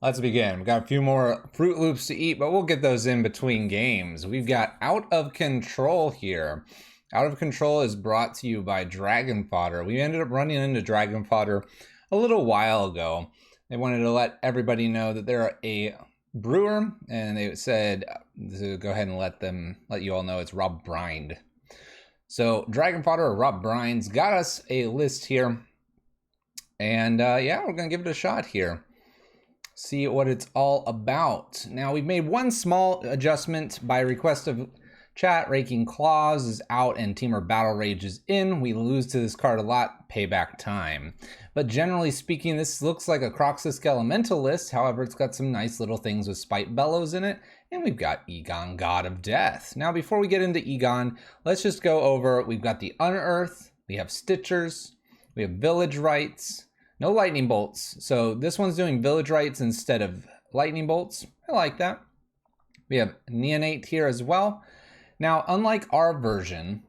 Let's begin. We've got a few more Fruit Loops to eat, but we'll get those in between games. We've got Out of Control here. Out of Control is brought to you by Dragon Fodder. We ended up running into Dragon Fodder a little while ago. They wanted to let everybody know that they're a brewer, and they said to go ahead and let you all know it's Rob Brined. So Dragon Fodder or Rob Brinds got us a list here. And yeah, we're gonna give it a shot here. See what it's all about. Now, we've made one small adjustment by request of chat. Raking Claws is out and Teamer Battle Rage is in. We lose to this card a lot, payback time. But generally speaking, this looks like a Croxisk Elemental list. However, it's got some nice little things with Spite Bellows in it. And we've got Egon, God of Death. Now, before we get into Egon, let's just go over, we've got the Unearth, we have Stitchers, we have Village Rites, no lightning bolts. So this one's doing village rites instead of lightning bolts. I like that. We have Neonate here as well. Now, unlike our version,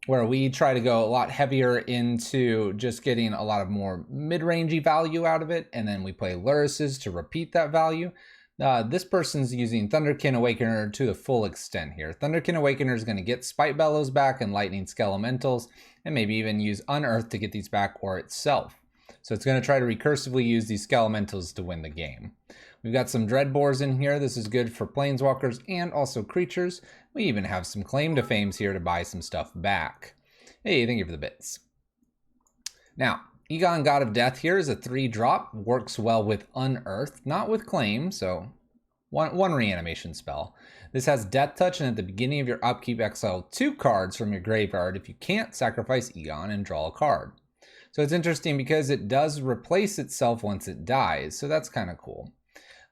where we try to go a lot heavier into just getting a lot of more mid-rangey value out of it, and then we play Lurises to repeat that value, this person's using Thunderkin Awakener to the full extent here. Thunderkin Awakener is going to get Spite Bellows back and Lightning Skelementals, and maybe even use Unearth to get these back or itself. So it's going to try to recursively use these Skelementals to win the game. We've got some Dreadbores in here. This is good for Planeswalkers and also creatures. We even have some Claim to Fames here to buy some stuff back. Hey, thank you for the bits. Now, Egon, God of Death here is a 3-drop. Works well with Unearth, not with Claim, so one reanimation spell. This has Death Touch, and at the beginning of your upkeep, exile 2 cards from your graveyard. If you can't, sacrifice Egon and draw a card. So it's interesting because it does replace itself once it dies, so that's kind of cool.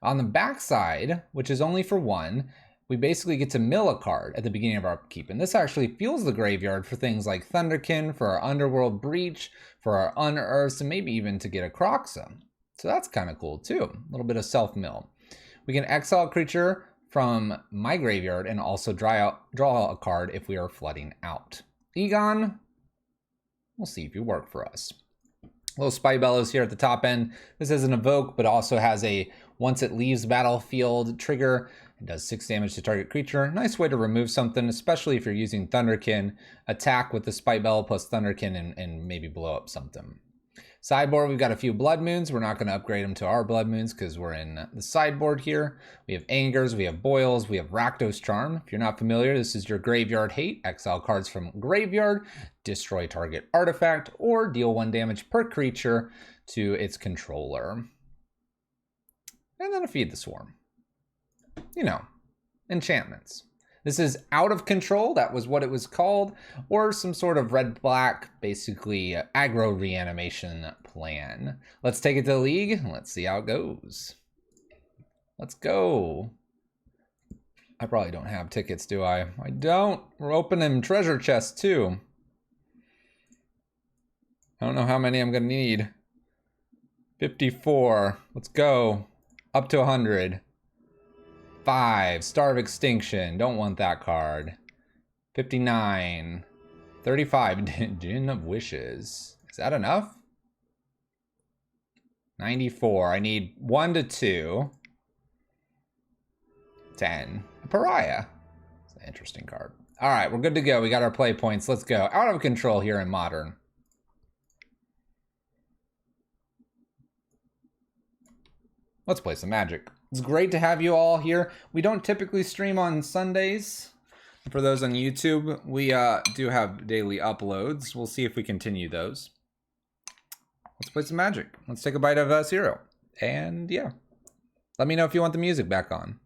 On the backside, which is only for 1, we basically get to mill a card at the beginning of our upkeep, and this actually fuels the graveyard for things like Thunderkin, for our Underworld Breach, for our Unearths, and maybe even to get a Croxa. So that's kind of cool too, a little bit of self-mill. We can exile a creature from my graveyard and also draw a card if we are flooding out. Egon, we'll see if you work for us. Little Spite Bellows here at the top end. This is an evoke, but also has a once it leaves battlefield trigger. It does 6 damage to target creature. Nice way to remove something, especially if you're using Thunderkin. Attack with the Spite Bellow plus Thunderkin and maybe blow up something. Sideboard, we've got a few Blood Moons. We're not going to upgrade them to our Blood Moons because we're in the sideboard here. We have Angers, we have Boils, we have Rakdos Charm. If you're not familiar, this is your Graveyard Hate. Exile cards from Graveyard, destroy target artifact, or deal 1 damage per creature to its controller. And then a Feed the Swarm. You know, enchantments. This is Out of Control, that was what it was called, or some sort of red-black, basically aggro reanimation plan. Let's take it to the league, and let's see how it goes. Let's go. I probably don't have tickets, do I? I don't. We're opening treasure chests, too. I don't know how many I'm going to need. 54. Let's go. Up to 100. 5, Star of Extinction, don't want that card. 59, 35, Gin of Wishes. Is that enough? 94, I need 1 to 2. 10, a Pariah. It's an interesting card. All right, we're good to go. We got our play points. Let's go. Out of Control here in Modern. Let's play some Magic. It's great to have you all here. We don't typically stream on Sundays. For those on YouTube, we do have daily uploads. We'll see if we continue those. Let's play some Magic. Let's take a bite of Zero. And yeah, let me know if you want the music back on.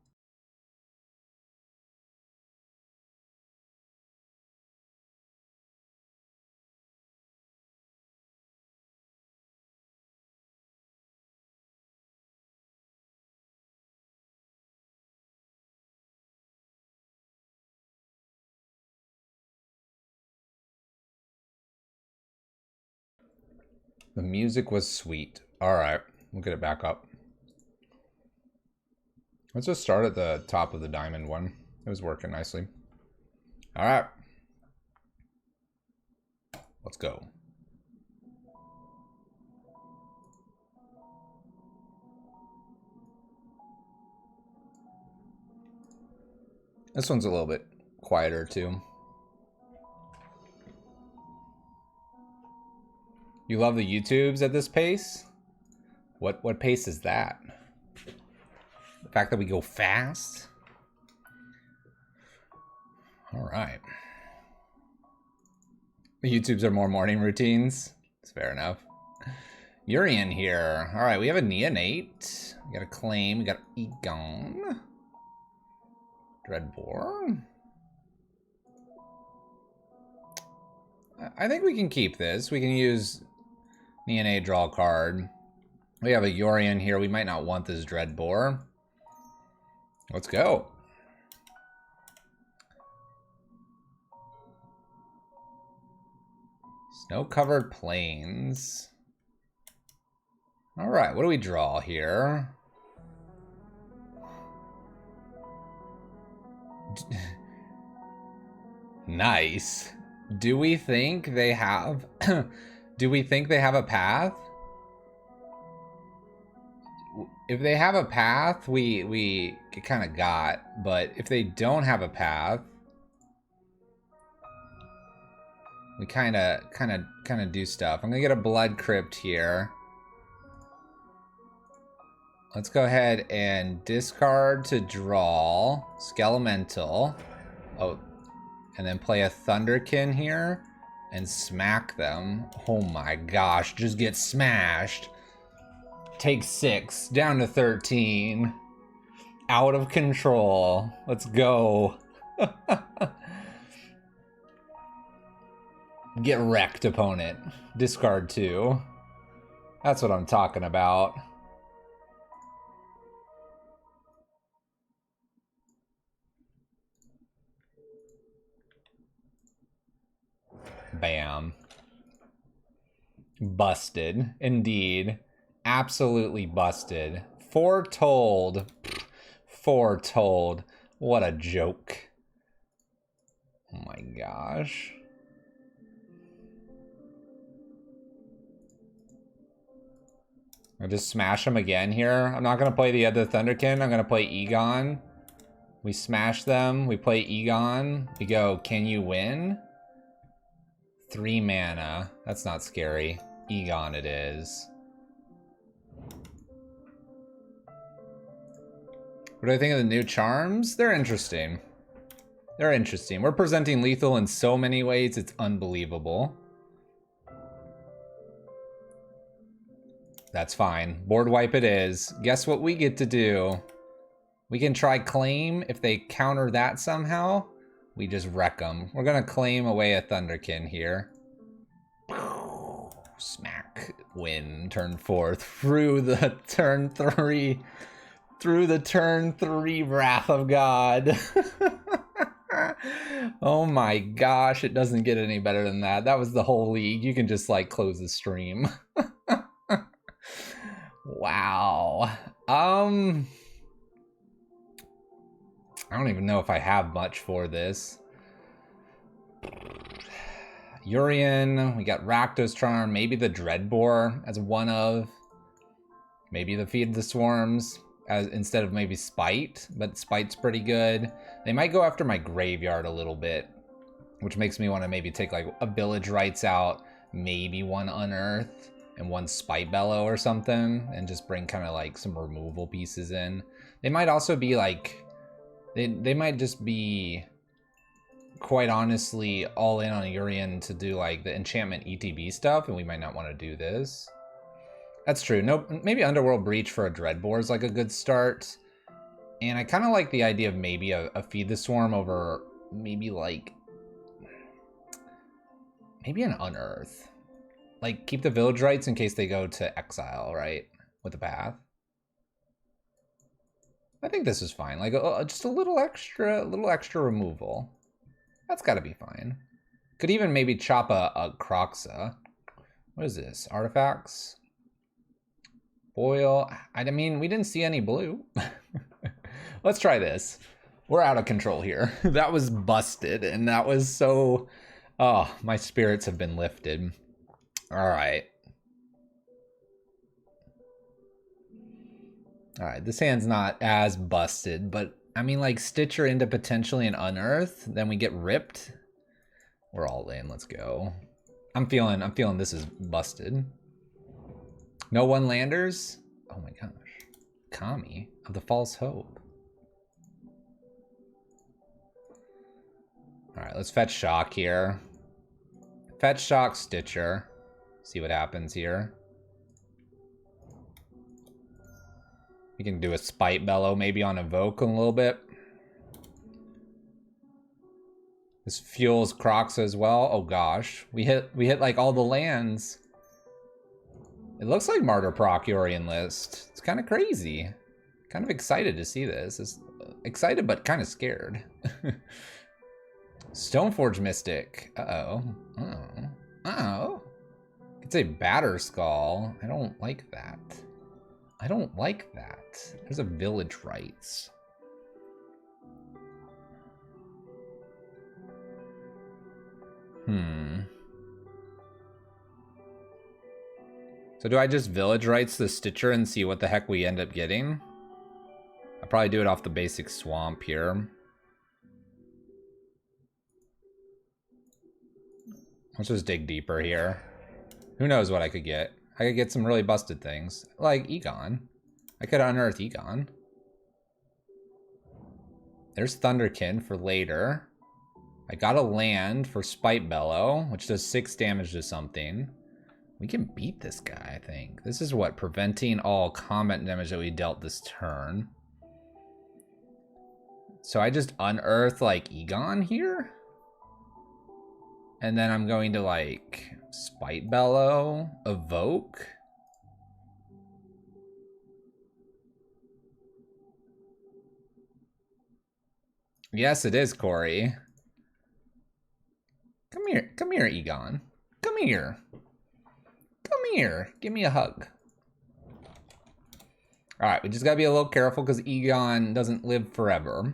The music was sweet. All right, we'll get it back up. Let's just start at the top of the diamond one. It was working nicely. All right. Let's go. This one's a little bit quieter too. You love the YouTubes at this pace? What pace is that? The fact that we go fast? All right. The YouTubes are more morning routines. It's fair enough. Urian here. All right, we have a neonate. We got a claim. We got Egon. Dreadbore. I think we can keep this. We can use neonate, draw a card. We have a Urian here. We might not want this Dreadbore. Let's go. Snow-covered plains. All right, what do we draw here? Nice. Do we think they have... do we think they have a path? If they have a path, we kind of got. But if they don't have a path... we kind of do stuff. I'm gonna get a blood crypt here. Let's go ahead and discard to draw Skelemental. Oh, and then play a Thunderkin here and smack them. Oh my gosh, just get smashed. Take 6, down to 13. Out of control. Let's go. Get wrecked, opponent. Discard 2. That's what I'm talking about. Bam. Busted. Indeed. Absolutely busted. Foretold. Foretold. What a joke. Oh my gosh. I'll just smash him again here. I'm not going to play the other Thunderkin. I'm going to play Egon. We smash them. We play Egon. We go, can you win? 3 mana. That's not scary. Egon it is. What do I think of the new charms? They're interesting. They're interesting. We're presenting lethal in so many ways, it's unbelievable. That's fine. Board wipe it is. Guess what we get to do? We can try claim. If they counter that somehow, we just wreck them. We're gonna claim away a Thunderkin here. Smack. Win. Turn 4. Through the turn 3. Through the turn 3 Wrath of God. Oh my gosh, it doesn't get any better than that. That was the whole league. You can just like close the stream. Wow. I don't even know if I have much for this. Urian, we got Rakdos Charm, maybe the Dreadbore as one of. Maybe the Feed the Swarms as instead of maybe Spite, but Spite's pretty good. They might go after my graveyard a little bit, which makes me want to maybe take like a Village Rites out, maybe one Unearth and one Spite Bellow or something, and just bring kind of like some removal pieces in. They might also be like, they might just be, quite honestly, all in on Urian to do like the enchantment ETB stuff, and we might not want to do this. That's true. No, maybe Underworld Breach for a Dreadbore is like a good start. And I kind of like the idea of maybe a Feed the Swarm over maybe like, maybe an Unearth. Like keep the Village Rites in case they go to exile, right? With the path. I think this is fine. Like just a little extra removal. That's got to be fine. Could even maybe chop a Croxa. What is this? Artifacts? Boil. I mean, we didn't see any blue. Let's try this. We're out of control here. That was busted, and that was so... Oh, my spirits have been lifted. All right. All right, this hand's not as busted, but I mean, like, Stitcher into potentially an Unearth, then we get ripped. We're all in, let's go. I'm feeling this is busted. No one-landers? Oh my gosh. Kami of the False Hope. Alright, let's fetch Shock here. Fetch Shock Stitcher. See what happens here. We can do a Spite Bellow maybe on Evoke a little bit. This fuels Crocs as well. Oh gosh. We hit like all the lands. It looks like Martyr Procurian list. It's kind of crazy. Kind of excited to see this. It's excited but kind of scared. Stoneforge Mystic. Uh-oh. Uh-oh. Uh-oh. It's a Batter Skull. I don't like that. I don't like that. There's a Village Rites. So do I just Village Rites the Stitcher and see what the heck we end up getting? I'll probably do it off the basic Swamp here. Let's just dig deeper here. Who knows what I could get? I could get some really busted things. Like Egon. I could unearth Egon. There's Thunderkin for later. I got a land for Spite Bellow, which does 6 damage to something. We can beat this guy, I think. This is what? Preventing all combat damage that we dealt this turn. So I just unearth, like, Egon here? And then I'm going to, like, Spite Bellow, Evoke. Yes, it is, Corey. Come here, Egon. Come here. Come here. Give me a hug. All right, we just gotta be a little careful because Egon doesn't live forever.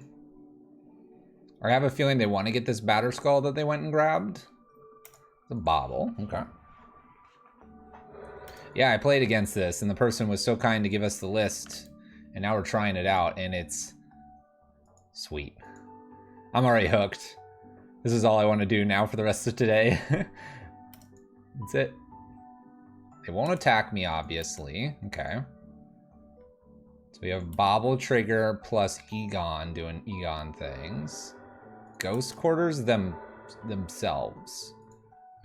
I have a feeling they want to get this Batter Skull that they went and grabbed. It's a bauble. Okay. Yeah, I played against this, and the person was so kind to give us the list, and now we're trying it out, and it's sweet. I'm already hooked. This is all I want to do now for the rest of today. That's it. They won't attack me, obviously. Okay. So we have Bobble Trigger plus Egon doing Egon things. Ghost Quarters themselves.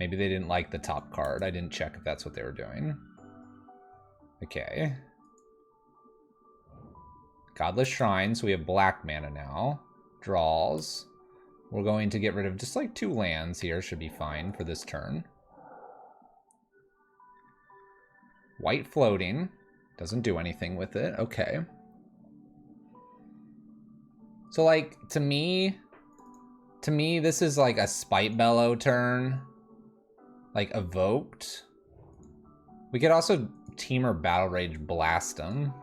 Maybe they didn't like the top card. I didn't check if that's what they were doing. Okay. Godless Shrine, so we have black mana now. Draws. We're going to get rid of just like 2 lands here. Should be fine for this turn. White Floating. Doesn't do anything with it. Okay. So like, to me, this is like a Spite Bellow turn. Like, evoked. We could also Teamer Battle Rage blast them.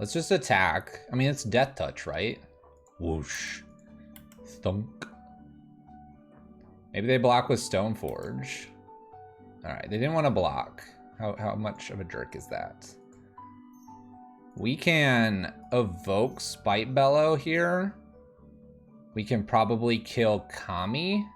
Let's just attack. I mean, it's Death Touch, right? Whoosh. Thunk. Maybe they block with Stoneforge. Alright, they didn't want to block. How much of a jerk is that? We can evoke Spite Bellow here. We can probably kill Kami.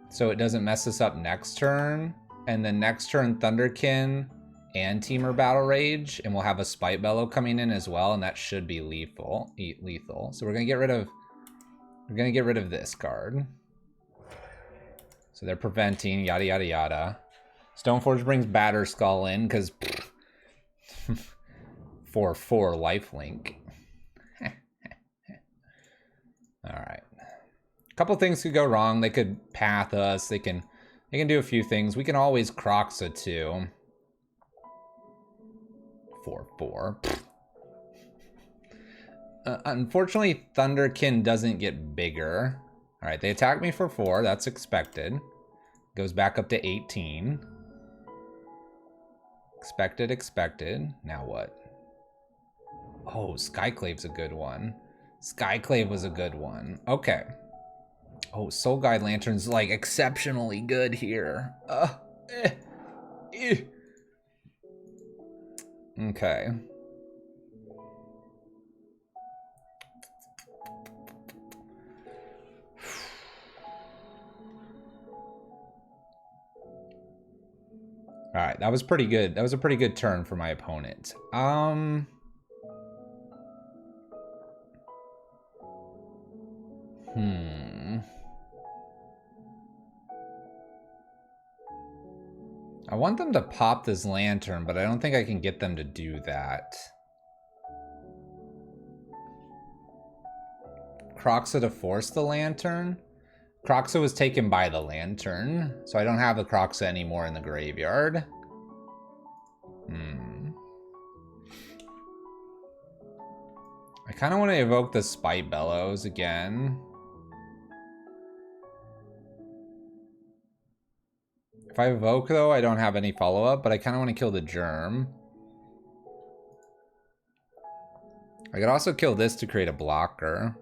So it doesn't mess us up next turn. And then next turn, Thunderkin and Teamer Battle Rage. And we'll have a Spite Bellow coming in as well. And that should be lethal. So we're going to get rid of... We're going to get rid of this card. So they're preventing, yada, yada, yada. Stoneforge brings Batter Skull in, because... for 4 lifelink. Alright. A couple things could go wrong. They could path us. They can do a few things. We can always Croxa too. 4/4. Unfortunately, Thunderkin doesn't get bigger. Alright, they attack me for 4. That's expected. Goes back up to 18. Expected. Now what? Oh, Skyclave's a good one. Skyclave was a good one. Okay. Oh, Soul Guide Lantern's like exceptionally good here. Okay. All right, that was pretty good. That was a pretty good turn for my opponent. I want them to pop this lantern, but I don't think I can get them to do that. Croxa to force the lantern? Croxa was taken by the lantern, so I don't have a Croxa anymore in the graveyard. I kind of want to evoke the Spite Bellows again. If I evoke, though, I don't have any follow-up, but I kind of want to kill the Germ. I could also kill this to create a blocker.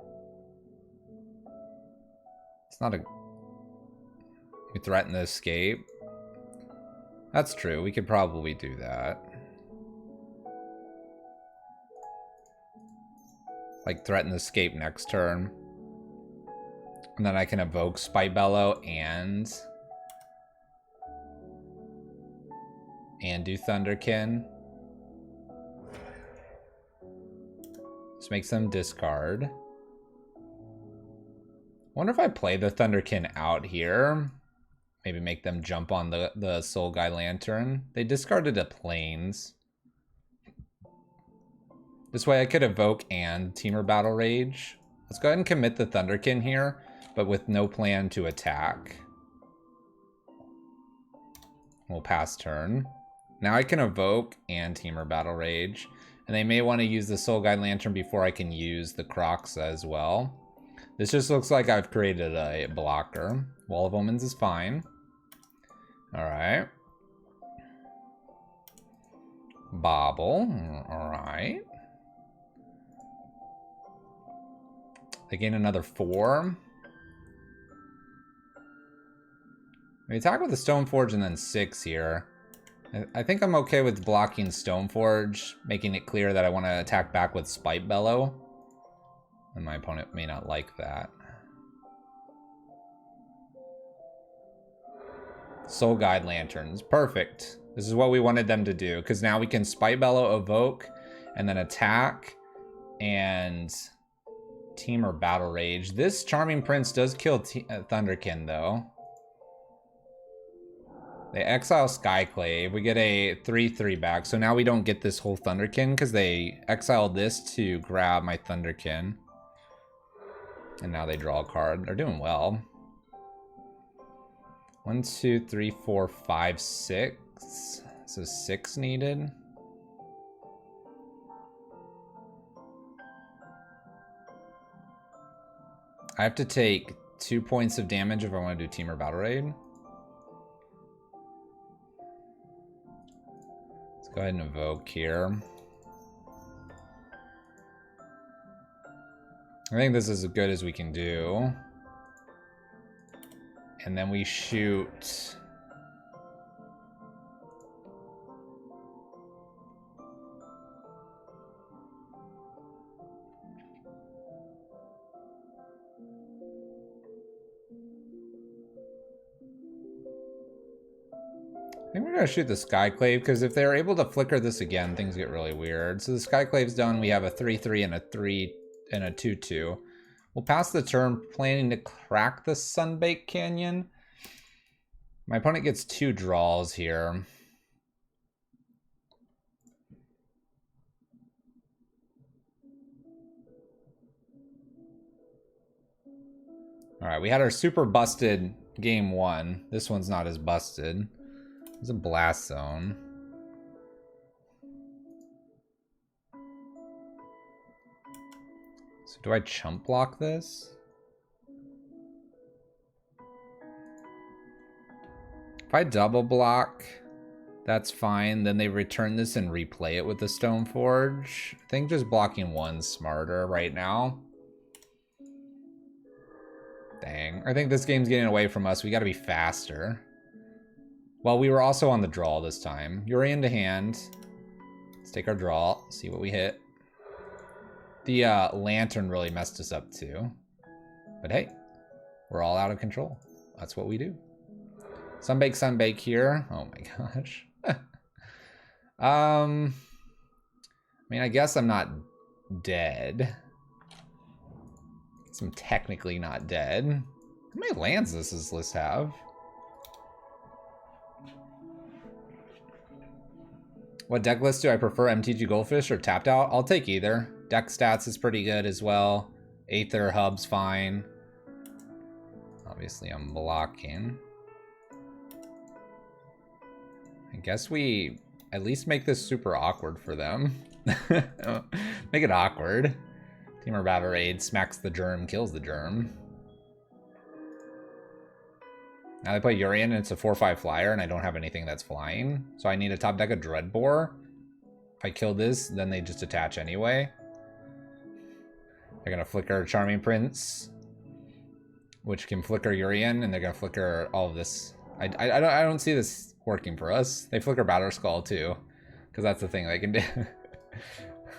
It's not a... We threaten the escape. That's true. We could probably do that. Like, threaten the escape next turn. And then I can evoke Spite Bellow and do Thunderkin. This makes them discard. Wonder if I play the Thunderkin out here. Maybe make them jump on the Soul Guy Lantern. They discarded a Plains. This way I could evoke and Teamer Battle Rage. Let's go ahead and commit the Thunderkin here, but with no plan to attack. We'll pass turn. Now I can evoke and Teamer Battle Rage. And they may want to use the Soul Guide Lantern before I can use the Croxa as well. This just looks like I've created a blocker. Wall of Omens is fine. Alright. Bobble. Alright. They gain another 4. We attack with the Stoneforge and then 6 here. I think I'm okay with blocking Stoneforge, making it clear that I want to attack back with Spite Bellow. And my opponent may not like that. Soul Guide Lanterns. Perfect. This is what we wanted them to do, because now we can Spite Bellow, evoke, and then attack, and Teamer Battle Rage. This Charming Prince does kill Thunderkin, though. They exile Skyclave. We get a 3/3 back. So now we don't get this whole Thunderkin because they exiled this to grab my Thunderkin. And now they draw a card. They're doing well. 1, 2, 3, 4, 5, 6. So 6 needed. I have to take 2 points of damage if I want to do Teamer Battle Raid. Go ahead and evoke here. I think this is as good as we can do. And then we shoot. I think we're going to shoot the Skyclave, because if they're able to flicker this again, things get really weird. So the Skyclave's done. We have a 3/3 and a 3 and a 2/2. We'll pass the turn, planning to crack the Sunbaked Canyon. My opponent gets 2 draws here. All right, we had our super busted game 1. This one's not as busted. There's a Blast Zone. So do I chump block this? If I double block, that's fine. Then they return this and replay it with the Stoneforge. I think just blocking 1's smarter right now. Dang. I think this game's getting away from us. We gotta be faster. Well, we were also on the draw this time. Yuri into hand. Let's take our draw, see what we hit. The lantern really messed us up too. But hey, we're all out of control. That's what we do. Sunbake here. Oh my gosh. I mean, I guess I'm not dead. I'm technically not dead. How many lands does this list have? What deck list do I prefer, MTG Goldfish or Tapped Out? I'll take either. Deck stats is pretty good as well. Aether Hub's fine. Obviously, I'm blocking. I guess we at least make this super awkward for them. Make it awkward. Temur Battle Raid smacks the germ, kills the germ. Now they play Urian and it's a 4/5 flyer and I don't have anything that's flying. So I need a top deck of Dreadbore. If I kill this, then they just attach anyway. They're gonna flicker Charming Prince, which can flicker Urian, and they're gonna flicker all of this. I don't see this working for us. They flicker Batter Skull too, because that's the thing they can do.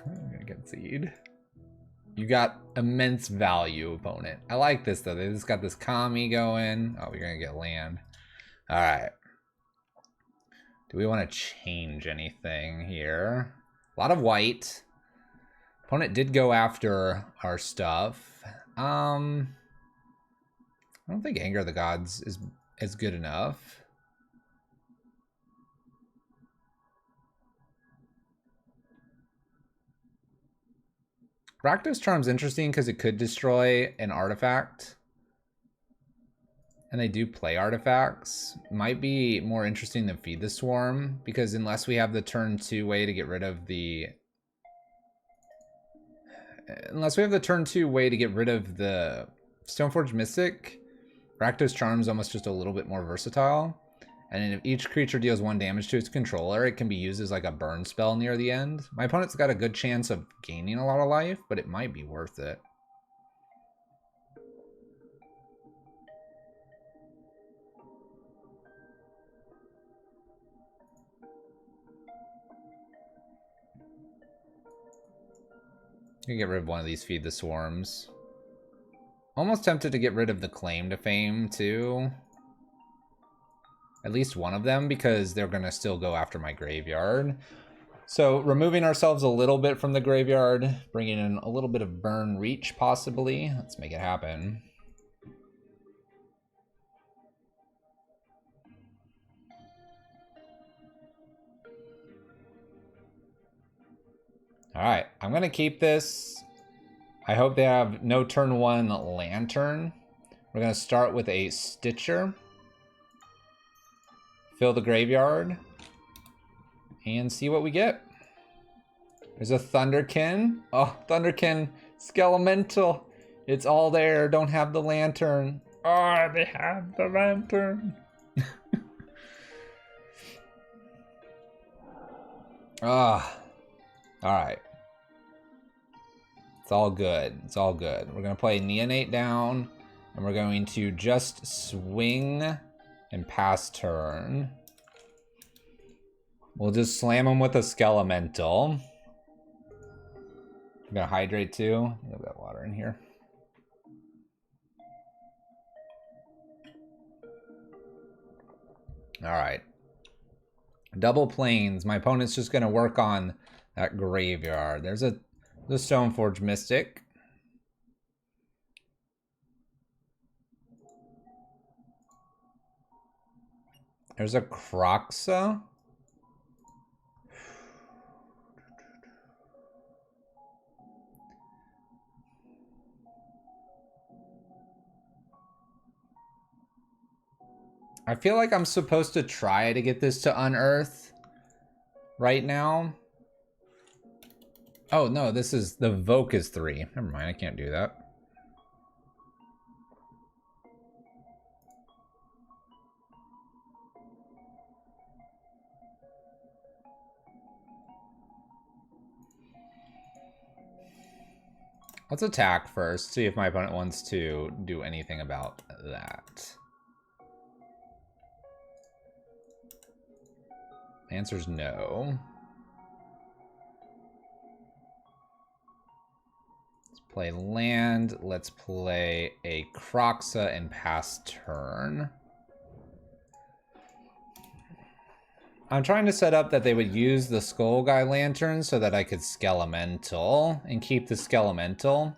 I'm gonna concede. You got immense value, opponent. I like this though. They just got this Kami going. Oh, we're gonna get land. All right. Do we want to change anything here? A lot of white. Opponent did go after our stuff. I don't think Anger of the Gods is good enough. Rakdos Charm's interesting because it could destroy an artifact. And they do play artifacts. Might be more interesting than Feed the Swarm, because unless we have the turn 2 way to get rid of the... Unless we have the turn 2 way to get rid of the Stoneforge Mystic, Rakdos Charm's almost just a little bit more versatile. And if each creature deals 1 damage to its controller, it can be used as like a burn spell near the end. My opponent's got a good chance of gaining a lot of life, but it might be worth it. You can get rid of one of these Feed the Swarms. Almost tempted to get rid of the Claim to Fame too. At least one of them, because they're going to still go after my graveyard. So removing ourselves a little bit from the graveyard, bringing in a little bit of burn reach possibly. Let's make it happen. All right, I'm going to keep this. I hope they have no turn 1 Lantern. We're going to start with a Stitcher. Fill the graveyard. And see what we get. There's a Thunderkin. Oh, Thunderkin. Skelemental. It's all there. Don't have the Lantern. Oh, they have the Lantern. Ah. Alright. It's all good. It's all good. We're going to play Neonate down. And we're going to just swing and pass turn. We'll just slam him with a Skelemental. I'm gonna hydrate too. I've got water in here. All right. Double Plains. My opponent's just gonna work on that graveyard. There's the Stoneforge Mystic. There's a Croxa. I feel like I'm supposed to try to get this to Unearth right now. Oh, no, this is... The Voke is 3. Never mind, I can't do that. Let's attack first, see if my opponent wants to do anything about that. The answer's no. Let's play land. Let's play a Croxa and pass turn. I'm trying to set up that they would use the Skull Guy Lantern so that I could Skelemental and keep the Skelemental.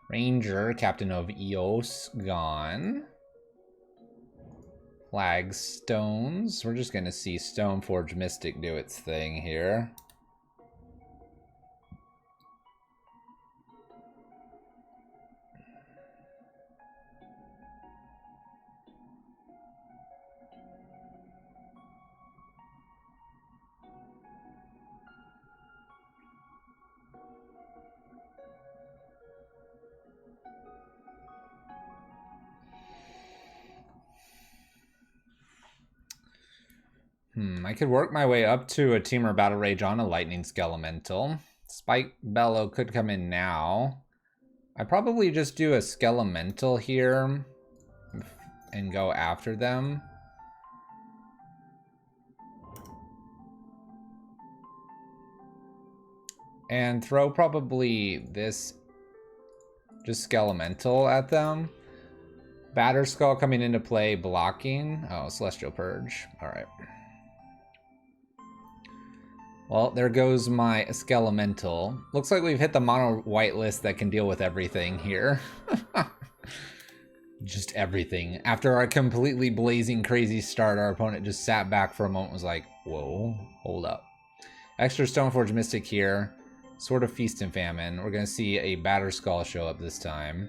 Ranger, Captain of Eos, gone. Flagstones. We're just gonna see Stoneforge Mystic do its thing here. I could work my way up to a Teamer Battle Rage on a Lightning Skelemental. Spike Bellow could come in now. I probably just do a Skelemental here and go after them. And throw probably this just Skelemental at them. Batterskull coming into play, blocking. Oh, Celestial Purge. All right. Well, there goes my Skelemental. Looks like we've hit the mono white list that can deal with everything here. Just everything. After our completely blazing crazy start, our opponent just sat back for a moment and was like, whoa, hold up. Extra Stoneforge Mystic here. Sort of Feast and Famine. We're going to see a Batterskull show up this time.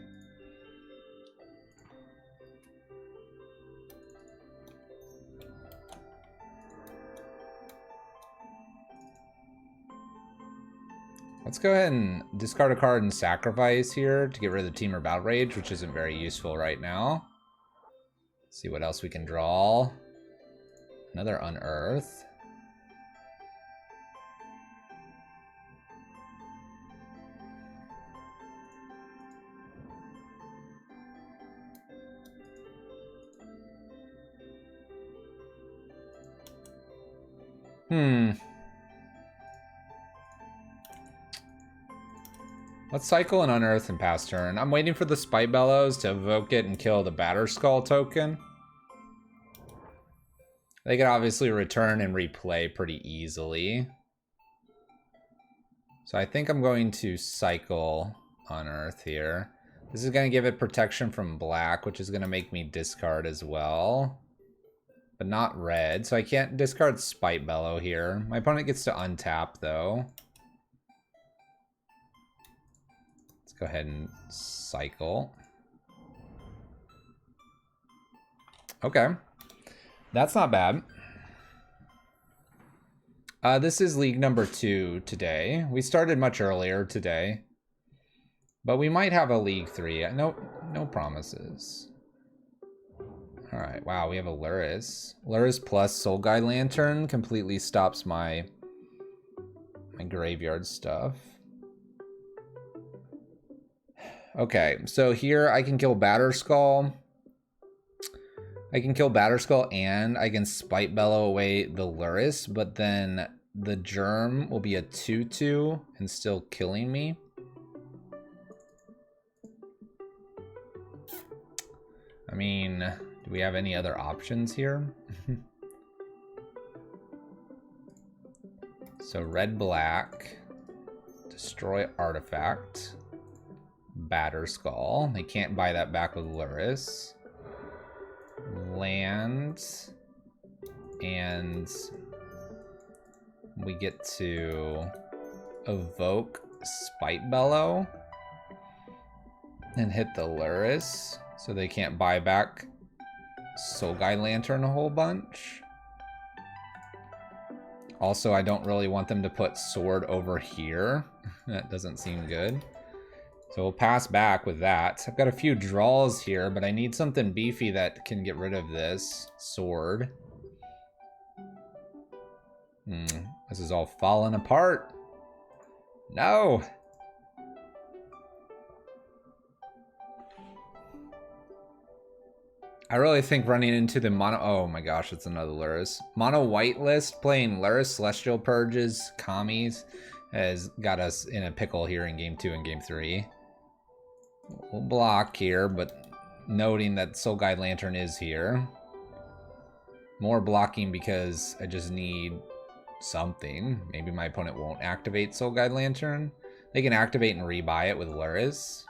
Let's go ahead and discard a card and sacrifice here to get rid of the Teamer Battle Rage, which isn't very useful right now. Let's see what else we can draw. Another Unearth. Let's cycle an Unearth and pass turn. I'm waiting for the Spite Bellows to evoke it and kill the Batterskull token. They can obviously return and replay pretty easily. So I think I'm going to cycle Unearth here. This is going to give it protection from black, which is going to make me discard as well. But not red, so I can't discard Spite Bellow here. My opponent gets to untap, though. Go ahead and cycle. Okay. That's not bad. This is league number 2 today. We started much earlier today. But we might have a league 3. No promises. Alright, wow, we have a Luris. Luris plus Soul Guide Lantern completely stops my graveyard stuff. Okay, so here I can kill Batterskull. I can kill Batterskull and I can Spite Bellow away the Luris, but then the Germ will be a 2/2 and still killing me. I mean, do we have any other options here? So red-black, destroy artifact. Batterskull. They can't buy that back with Luris. Land. And we get to evoke Spite Bellow and hit the Luris, so they can't buy back Soul Guide Lantern a whole bunch. Also, I don't really want them to put Sword over here. That doesn't seem good. So we'll pass back with that. I've got a few draws here, but I need something beefy that can get rid of this sword. This is all falling apart. No! I really think running into the mono... Oh my gosh, it's another Luris. Mono white list, playing Luris, Celestial Purges, Commies, has got us in a pickle here in Game 2 and Game 3. We'll block here, but noting that Soul Guide Lantern is here. More blocking because I just need something. Maybe my opponent won't activate Soul Guide Lantern. They can activate and rebuy it with Luris.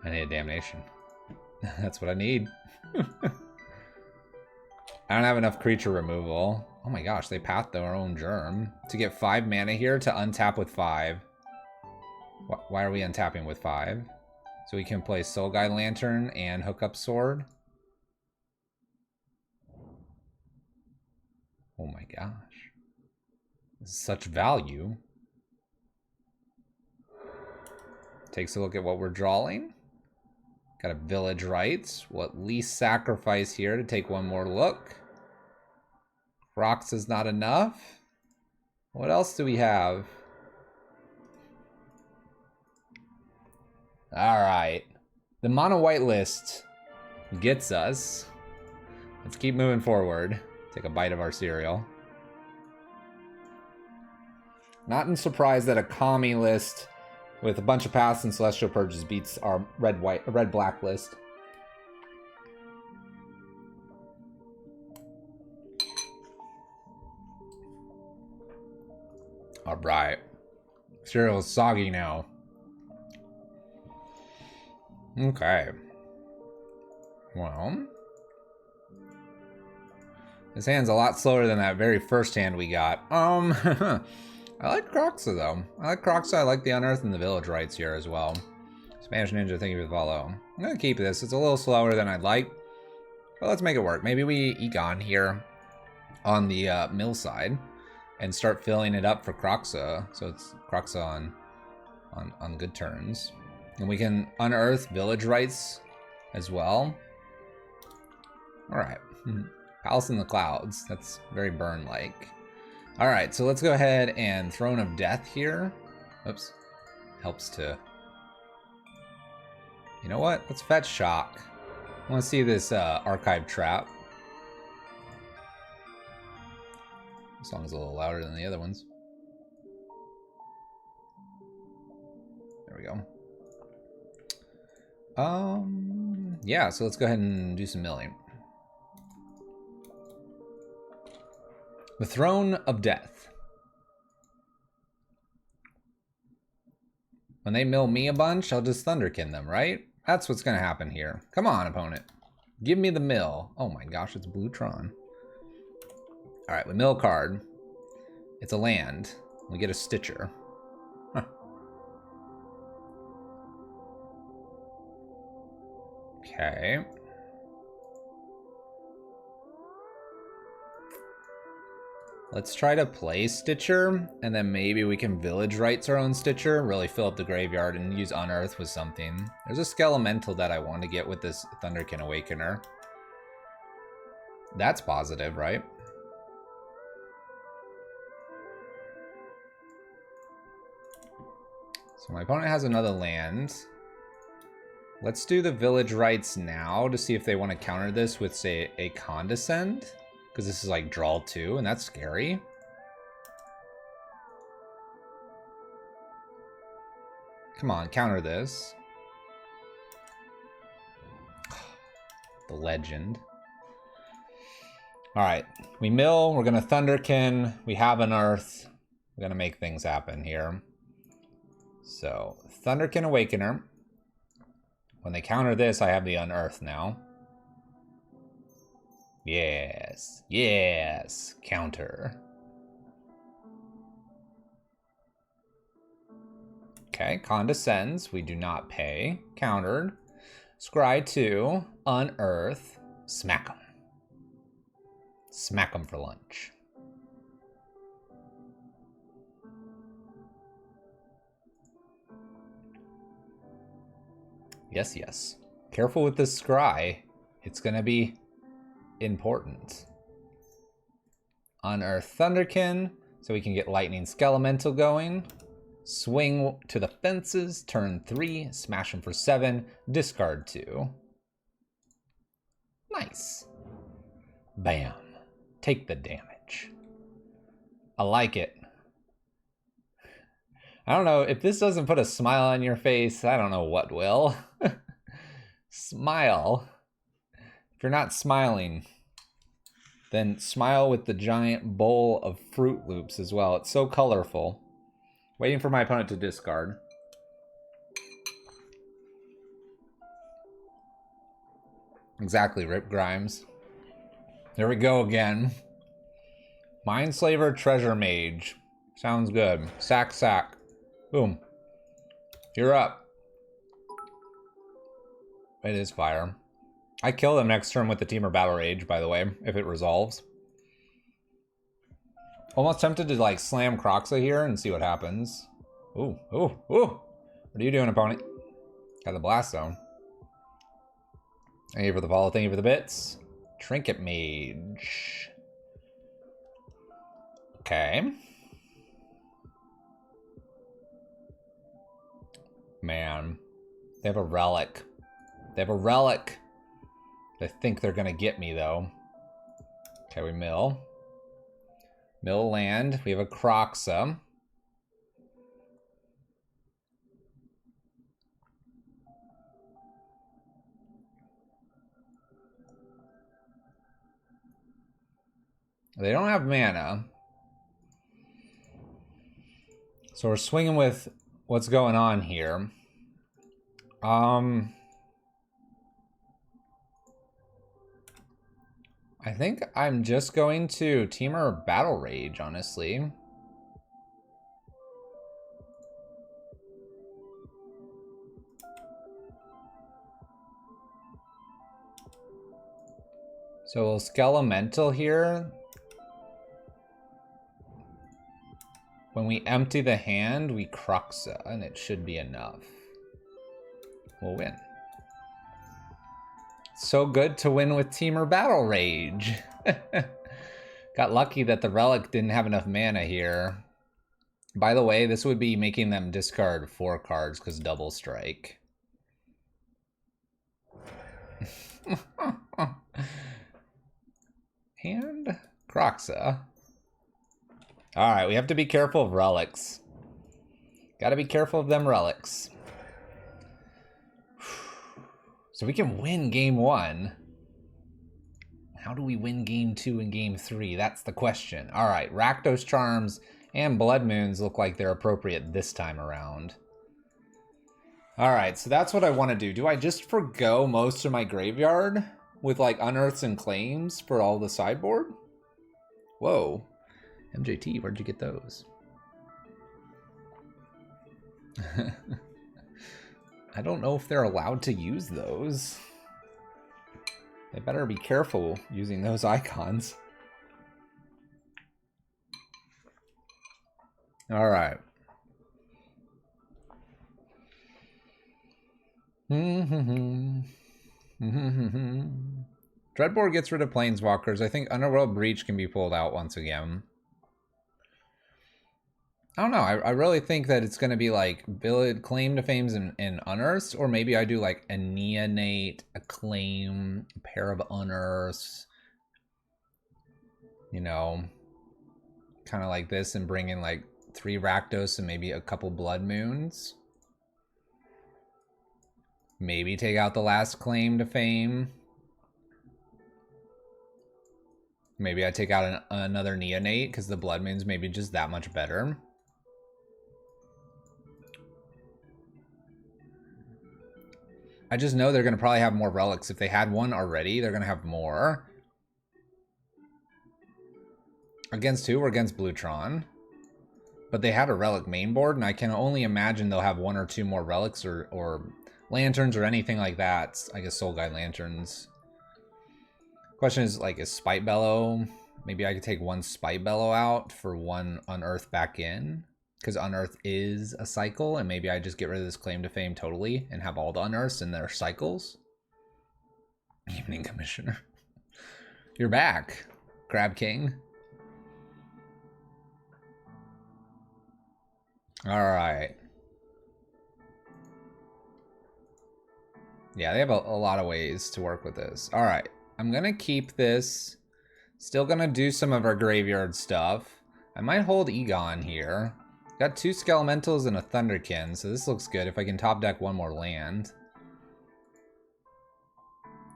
I need a Damnation. That's what I need. I don't have enough creature removal. Oh my gosh, they path their own germ. To get 5 mana here to untap with 5. Why are we untapping with 5? So we can play Soul Guide Lantern and hook up Sword. Oh my gosh. This is such value. Takes a look at what we're drawing. Got a Village Rites. We'll at least sacrifice here to take one more look. Rocks is not enough. What else do we have? Alright. The mono white list gets us. Let's keep moving forward. Take a bite of our cereal. Not surprised that a Kami list with a bunch of paths and Celestial Purges beats our red-black list. Alright. Cereal is soggy now. Okay. Well. This hand's a lot slower than that very first hand we got. I like Croxa though. I like Croxa, I like the Unearth and the Village Rites here as well. Spanish Ninja, thank you for the follow. I'm gonna keep this. It's a little slower than I'd like. But let's make it work. Maybe we Egon here on the mill side and start filling it up for Croxa. So it's Croxa on good turns. And we can unearth Village Rites as well. Alright. Palace in the Clouds. That's very burn-like. Alright, so let's go ahead and Throne of Death here. Oops. Helps to... You know what? Let's fetch Shock. I want to see this Archive Trap. This song's a little louder than the other ones. There we go. Yeah, so let's go ahead and do some milling. The Throne of Death. When they mill me a bunch, I'll just Thunderkin them, right? That's what's gonna happen here. Come on, opponent. Give me the mill. Oh my gosh, it's Blue-Tron. Alright, we mill a card. It's a land. We get a Stitcher. Huh. Okay. Let's try to play Stitcher, and then maybe we can Village Rites our own Stitcher, really fill up the graveyard, and use Unearth with something. There's a Skelemental that I want to get with this Thunderkin Awakener. That's positive, right? So my opponent has another land. Let's do the Village Rites now to see if they want to counter this with, say, a Condescend. Because this is like draw 2, and that's scary. Come on, counter this. The legend. Alright, we mill, we're gonna Thunderkin, we have an Earth. We're gonna make things happen here. So, Thunderkin Awakener. When they counter this, I have the Unearth now. Yes, yes, counter. Okay, Condescends, we do not pay. Countered. Scry 2, Unearth, smack 'em. Smack 'em for lunch. Yes, yes. Careful with this Scry. It's gonna be important. Unearth Thunderkin, so we can get Lightning Skelemental going. Swing to the fences, turn 3, smash them for 7, discard 2. Nice. Bam. Take the damage. I like it. I don't know, if this doesn't put a smile on your face, I don't know what will. Smile. If you're not smiling, then smile with the giant bowl of Fruit Loops as well. It's so colorful. Waiting for my opponent to discard. Exactly, Rip Grimes. There we go again. Mindslaver Treasure Mage. Sounds good. Sack, sack. Boom. You're up. It is fire. I kill them next turn with the Teamer Battle Rage, by the way, if it resolves. Almost tempted to, like, slam Croxa here and see what happens. Ooh, ooh, ooh. What are you doing, opponent? Got the Blast Zone. Thank you for the follow. Thank you for the bits. Trinket Mage. Okay. Man. They have a Relic. They have a Relic. I think they're going to get me, though. Okay, we mill. Mill land. We have a Croxa. They don't have mana. So we're swinging with what's going on here. I think I'm just going to Teamer Battle Rage, honestly. So we'll Skelemental here. When we empty the hand, we Croxa, and it should be enough. We'll win. So good to win with Teamer Battle Rage. Got lucky that the Relic didn't have enough mana here. By the way, this would be making them discard 4 cards because double strike. And Croxa. Alright, we have to be careful of relics. Gotta be careful of them relics. So we can win game 1. How do we win game 2 and game 3? That's the question. Alright, Rakdos Charms and Blood Moons look like they're appropriate this time around. Alright, so that's what I want to do. Do I just forgo most of my graveyard with like Unearths and Claims for all the sideboard? Whoa. MJT, where'd you get those? I don't know if they're allowed to use those. They better be careful using those icons. All right. Dreadboard gets rid of Planeswalkers. I think Underworld Breach can be pulled out once again. I don't know. I really think that it's going to be like build Claim to Fames and Unearths, or maybe I do like a Neonate, a Claim, a pair of Unearths. You know, kind of like this, and bring in like 3 Rakdos and maybe a couple Blood Moons. Maybe take out the last Claim to Fame. Maybe I take out another Neonate because the Blood Moon's maybe just that much better. I just know they're going to probably have more relics. If they had one already, they're going to have more. Against who? We're against Bluetron. But they had a relic main board, and I can only imagine they'll have 1 or 2 more relics or lanterns or anything like that. I guess Soul Guide Lanterns. Question is, like, is Spite Bellow? Maybe I could take 1 Spite Bellow out for 1 Unearth back in. Because Unearth is a cycle, and maybe I just get rid of this Claim to Fame totally and have all the Unearths in their cycles. Evening Commissioner. You're back, Crab King. Alright. Yeah, they have a lot of ways to work with this. Alright, I'm going to keep this. Still going to do some of our graveyard stuff. I might hold Egon here. Got 2 Skelementals and a Thunderkin, so this looks good if I can top deck one more land.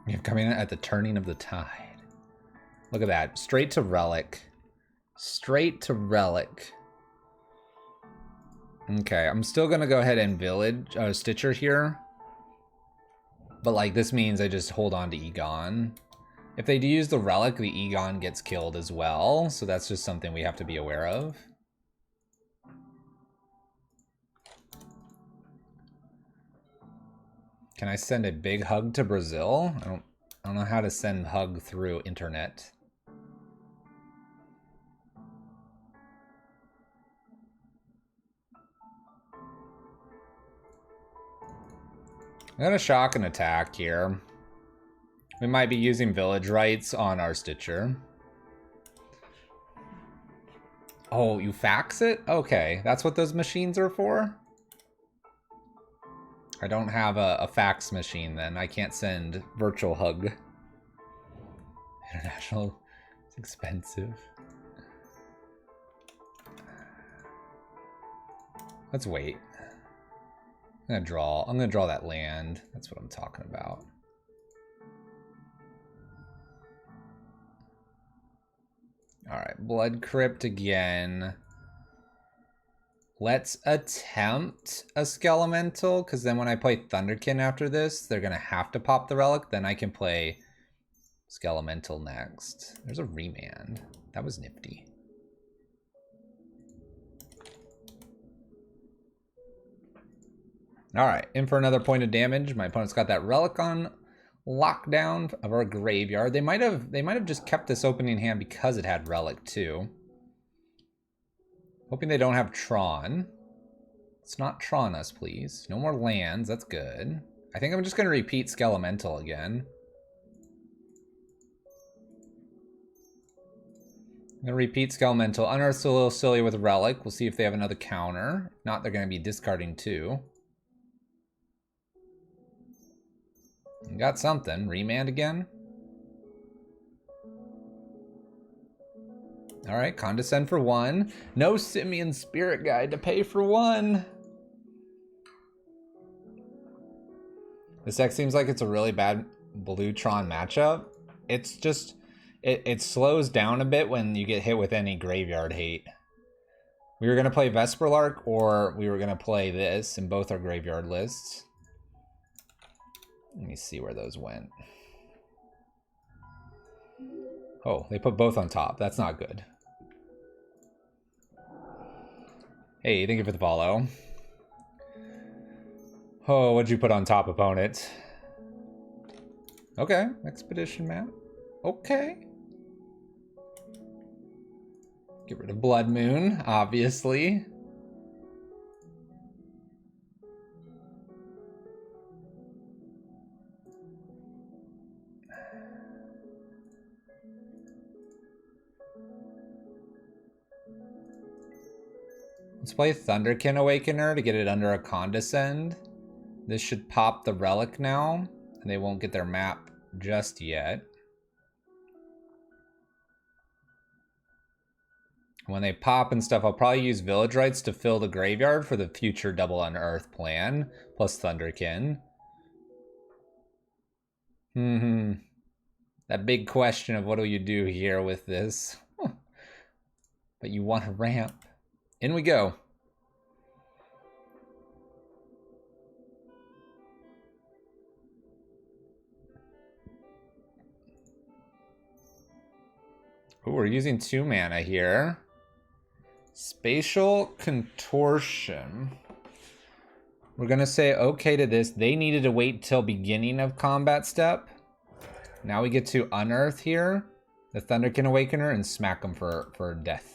You're coming in at the turning of the tide. Look at that. Straight to Relic. Straight to Relic. Okay, I'm still gonna go ahead and village Stitcher here. But like this means I just hold on to Egon. If they do use the Relic, the Egon gets killed as well. So that's just something we have to be aware of. Can I send a big hug to Brazil? I don't know how to send hug through internet. I'm gonna shock and attack here. We might be using village rights on our Stitcher. Oh, you fax it? Okay, that's what those machines are for? I don't have a fax machine then. I can't send virtual hug. International, it's expensive. Let's wait. I'm gonna draw that land. That's what I'm talking about. All right, Blood Crypt again. Let's attempt a Skelemental, because then when I play Thunderkin after this, they're gonna have to pop the Relic. Then I can play Skelemental next. There's a Remand. That was nifty. All right, in for another point of damage. My opponent's got that Relic on lockdown of our graveyard. They might have just kept this opening hand because it had Relic too. Hoping they don't have Tron. Let's not Tron us, please. No more lands. That's good. I think I'm just gonna repeat Skelemental again. I'm gonna repeat Skelemental. Unearth's a little silly with Relic. We'll see if they have another counter. If not, they're gonna be discarding 2. Got something. Remand again. Alright, Condescend for 1. No Simian Spirit Guide to pay for 1. This deck seems like it's a really bad blue Tron matchup. It's just, it slows down a bit when you get hit with any graveyard hate. We were going to play Vesperlark or we were going to play this, and both are graveyard lists. Let me see where those went. Oh, they put both on top. That's not good. Hey, thank you for the follow. Oh, what'd you put on top, opponent? Okay, Expedition map. Okay. Get rid of Blood Moon, obviously. Let's play Thunderkin Awakener to get it under a Condescend. This should pop the Relic now, and they won't get their map just yet. When they pop and stuff, I'll probably use Village Rights to fill the graveyard for the future double Unearth plan, plus Thunderkin. That big question of what do you do here with this? But you want a ramp. In we go. Ooh, we're using 2 mana here. Spatial Contortion. We're gonna say okay to this. They needed to wait till beginning of combat step. Now we get to Unearth here, the Thunderkin Awakener, and smack them for death.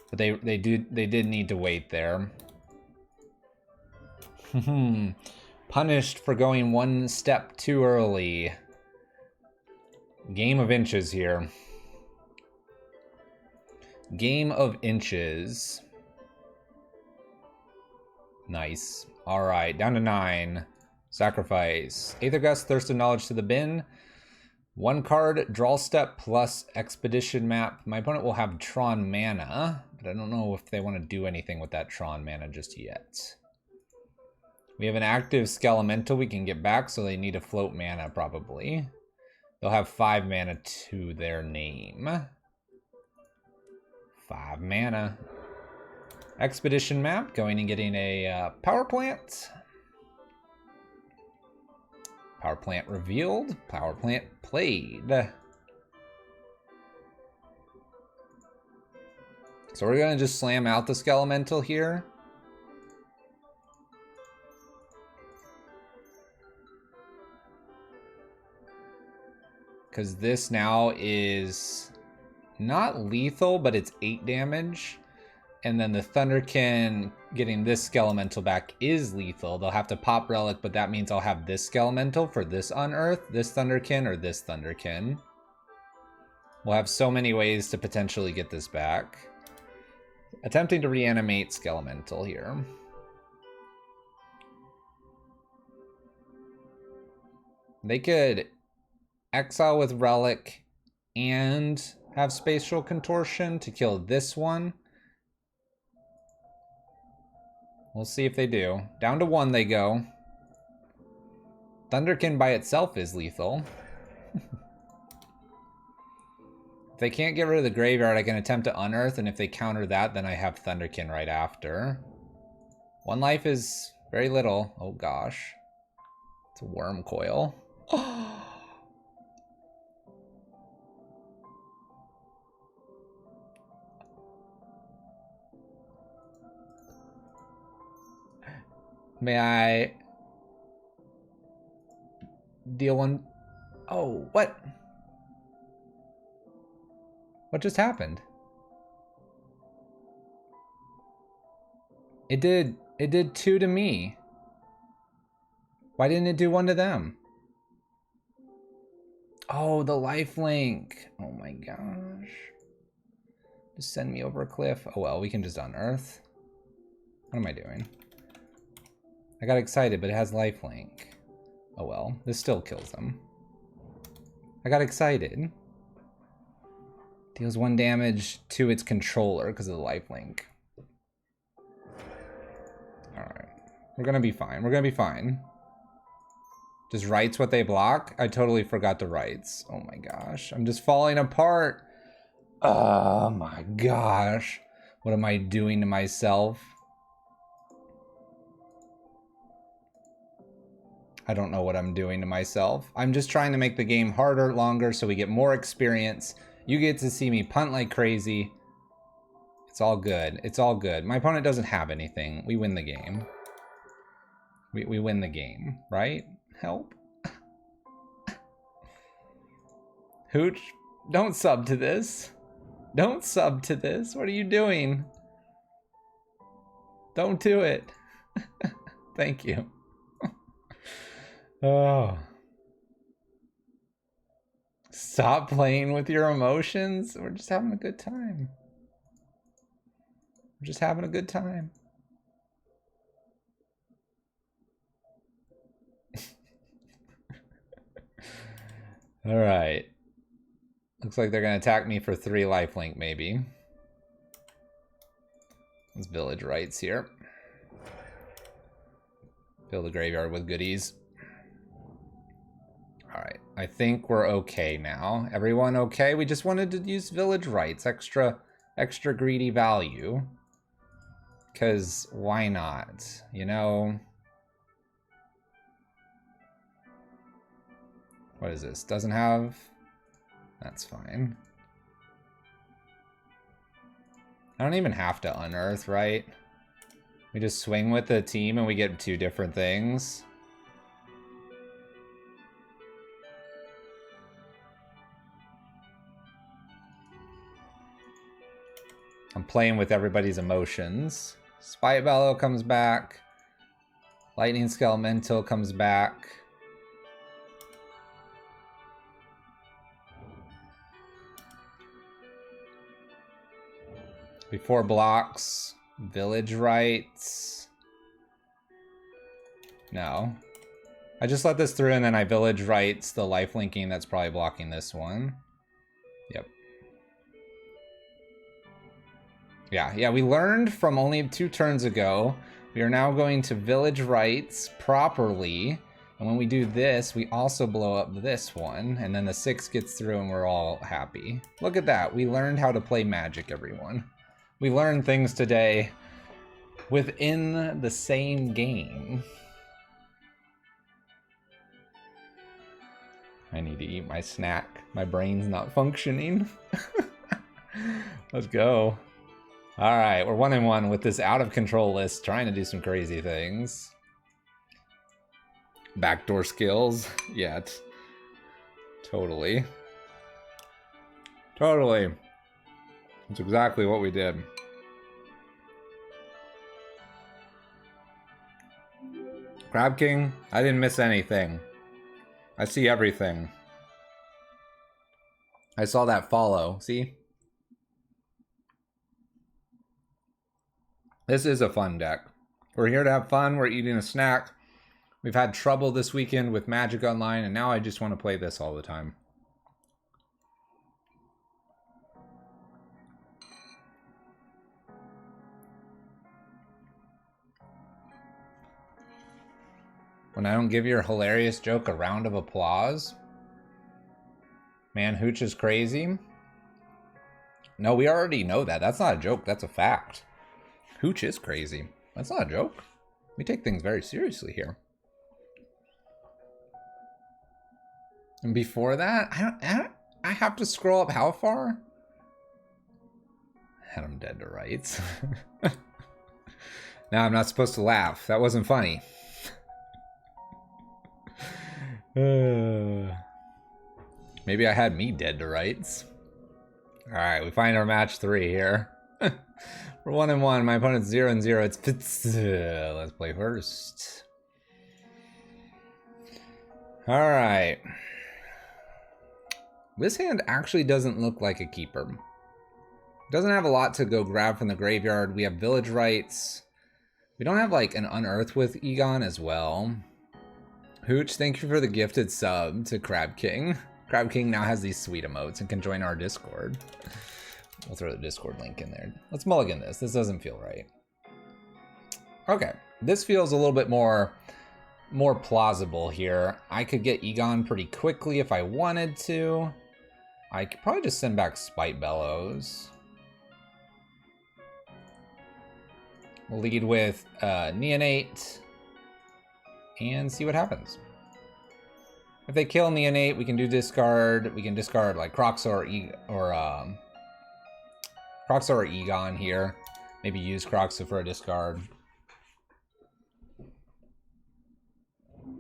But they did need to wait there. Punished for going 1 step too early. Game of inches here. Game of inches. Nice. All right, down to 9. Sacrifice. Aethergust, Thirst of Knowledge to the bin. 1 card, draw step plus Expedition map. My opponent will have Tron mana. But I don't know if they want to do anything with that Tron mana just yet. We have an active Skelemental we can get back, so they need to float mana probably. They'll have 5 mana to their name. 5 mana. Expedition map, going and getting a power plant. Power plant revealed, power plant played. So we're gonna just slam out the Skelemental here. Because this now is not lethal, but it's 8 damage. And then the Thunderkin getting this Skelemental back is lethal. They'll have to pop Relic, but that means I'll have this Skelemental for this Unearth, this Thunderkin, or this Thunderkin. We'll have so many ways to potentially get this back. Attempting to reanimate Skelemental here. They could exile with Relic and have Spatial Contortion to kill this one. We'll see if they do. Down to 1 they go. Thunderkin by itself is lethal. If they can't get rid of the graveyard, I can attempt to Unearth, and if they counter that, then I have Thunderkin right after. 1 life is very little. Oh gosh. It's a Worm Coil. May I deal 1? Oh, what? What just happened? It did 2 to me. Why didn't it do 1 to them? Oh, the lifelink. Oh my gosh. Just send me over a cliff. Oh well, we can just Unearth. What am I doing? I got excited, but it has lifelink. Oh well, this still kills them. I got excited. Deals 1 damage to its controller because of the lifelink. Alright. We're gonna be fine. We're gonna be fine. Just writes what they block? I totally forgot the rights. Oh my gosh. I'm just falling apart. Oh my gosh. What am I doing to myself? I don't know what I'm doing to myself. I'm just trying to make the game harder, longer, so we get more experience. You get to see me punt like crazy. It's all good. It's all good. My opponent doesn't have anything. We win the game. We win the game, right? Help. Hooch, don't sub to this. Don't sub to this. What are you doing? Don't do it. Thank you. Oh. Stop playing with your emotions. We're just having a good time. We're just having a good time. All right. Looks like they're going to attack me for 3 lifelink, maybe. Let's village rights here. Fill the graveyard with goodies. Alright, I think we're okay now. Everyone okay? We just wanted to use village rights, extra greedy value. Because why not? You know? What is this? Doesn't have? That's fine. I don't even have to Unearth, right? We just swing with the team and we get 2 different things. I'm playing with everybody's emotions. Spite Bellow comes back. Lightning Skelemental comes back. Before blocks, village rights. No. I just let this through and then I village rights the lifelinking that's probably blocking this one. Yep. Yeah, we learned from only 2 turns ago. We are now going to village rights properly. And when we do this, we also blow up this one. And then the 6 gets through and we're all happy. Look at that. We learned how to play Magic, everyone. We learned things today within the same game. I need to eat my snack. My brain's not functioning. Let's go. All right, we're 1-1 with this out of control list, trying to do some crazy things. Backdoor skills, yet. Totally. Totally. That's exactly what we did. Crab King, I didn't miss anything. I see everything. I saw that follow, see? This is a fun deck. We're here to have fun, we're eating a snack. We've had trouble this weekend with Magic Online, and now I just want to play this all the time. When I don't give your hilarious joke a round of applause? Man, Hooch is crazy? No, we already know that. That's not a joke, that's a fact. Hooch is crazy. That's not a joke. We take things very seriously here. And before that, I have to scroll up how far? Had him dead to rights. Now I'm not supposed to laugh. That wasn't funny. Maybe I had me dead to rights. Alright, we find our match 3 here. We're 1-1. My opponent's 0-0. It's let's play first. Alright. This hand actually doesn't look like a keeper. Doesn't have a lot to go grab from the graveyard. We have village rights. We don't have like an Unearth with Egon as well. Hooch, thank you for the gifted sub to Crab King. Crab King now has these sweet emotes and can join our Discord. We'll throw the Discord link in there. Let's mulligan this. This doesn't feel right. Okay, this feels a little bit more plausible here. I could get Egon pretty quickly if I wanted to. I could probably just send back Spite Bellows. We'll lead with Neonate and see what happens. If they kill Neonate, we can do discard. We can discard like Croxa or Egon here. Maybe use Croxa for a discard.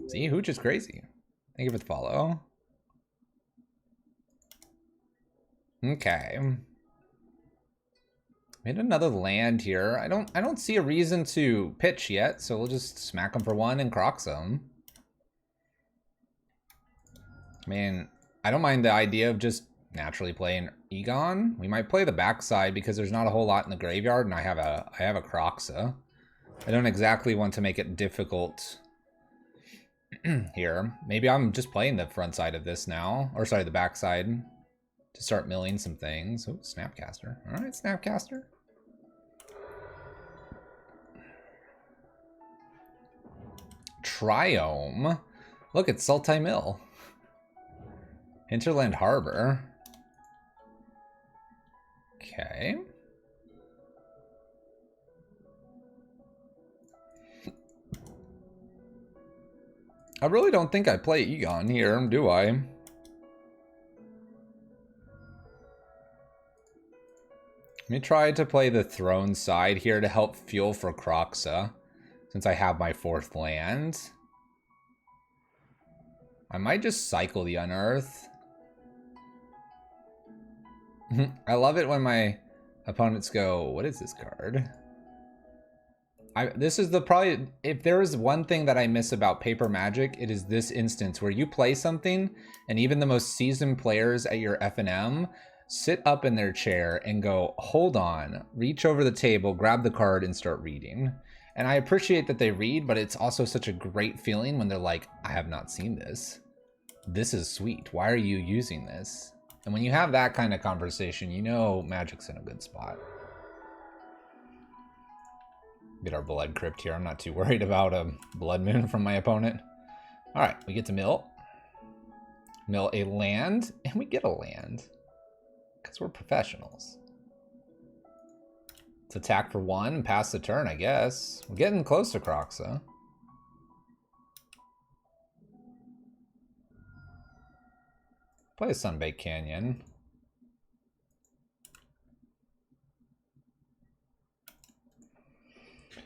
See, Hooch is crazy. Thank you for the follow. Okay. Made another land here. I don't see a reason to pitch yet, so we'll just smack him for 1 and Croxa him. I mean, I don't mind the idea of just naturally playing Egon. We might play the backside because there's not a whole lot in the graveyard, and I have a Croxa. I don't exactly want to make it difficult here. Maybe I'm just playing the front side of this now, or sorry, the back side, to start milling some things. Oh, Snapcaster. All right, Snapcaster. Triome. Look, it's Sultai Mill. Hinterland Harbor. Okay. I really don't think I play Egon here, do I? Let me try to play the throne side here to help fuel for Croxa, since I have my 4th land. I might just cycle the Unearth. I love it when my opponents go, what is this card? This is probably, if there is one thing that I miss about Paper Magic, it is this instance where you play something and even the most seasoned players at your FNM sit up in their chair and go, hold on, reach over the table, grab the card and start reading. And I appreciate that they read, but it's also such a great feeling when they're like, I have not seen this. This is sweet. Why are you using this? And when you have that kind of conversation, you know Magic's in a good spot. Get our Blood Crypt here. I'm not too worried about a Blood Moon from my opponent. Alright, we get to mill. Mill a land, and we get a land. Because we're professionals. Let's attack for 1 and pass the turn, I guess. We're getting close to Croxa. Play a Sunbaked Canyon.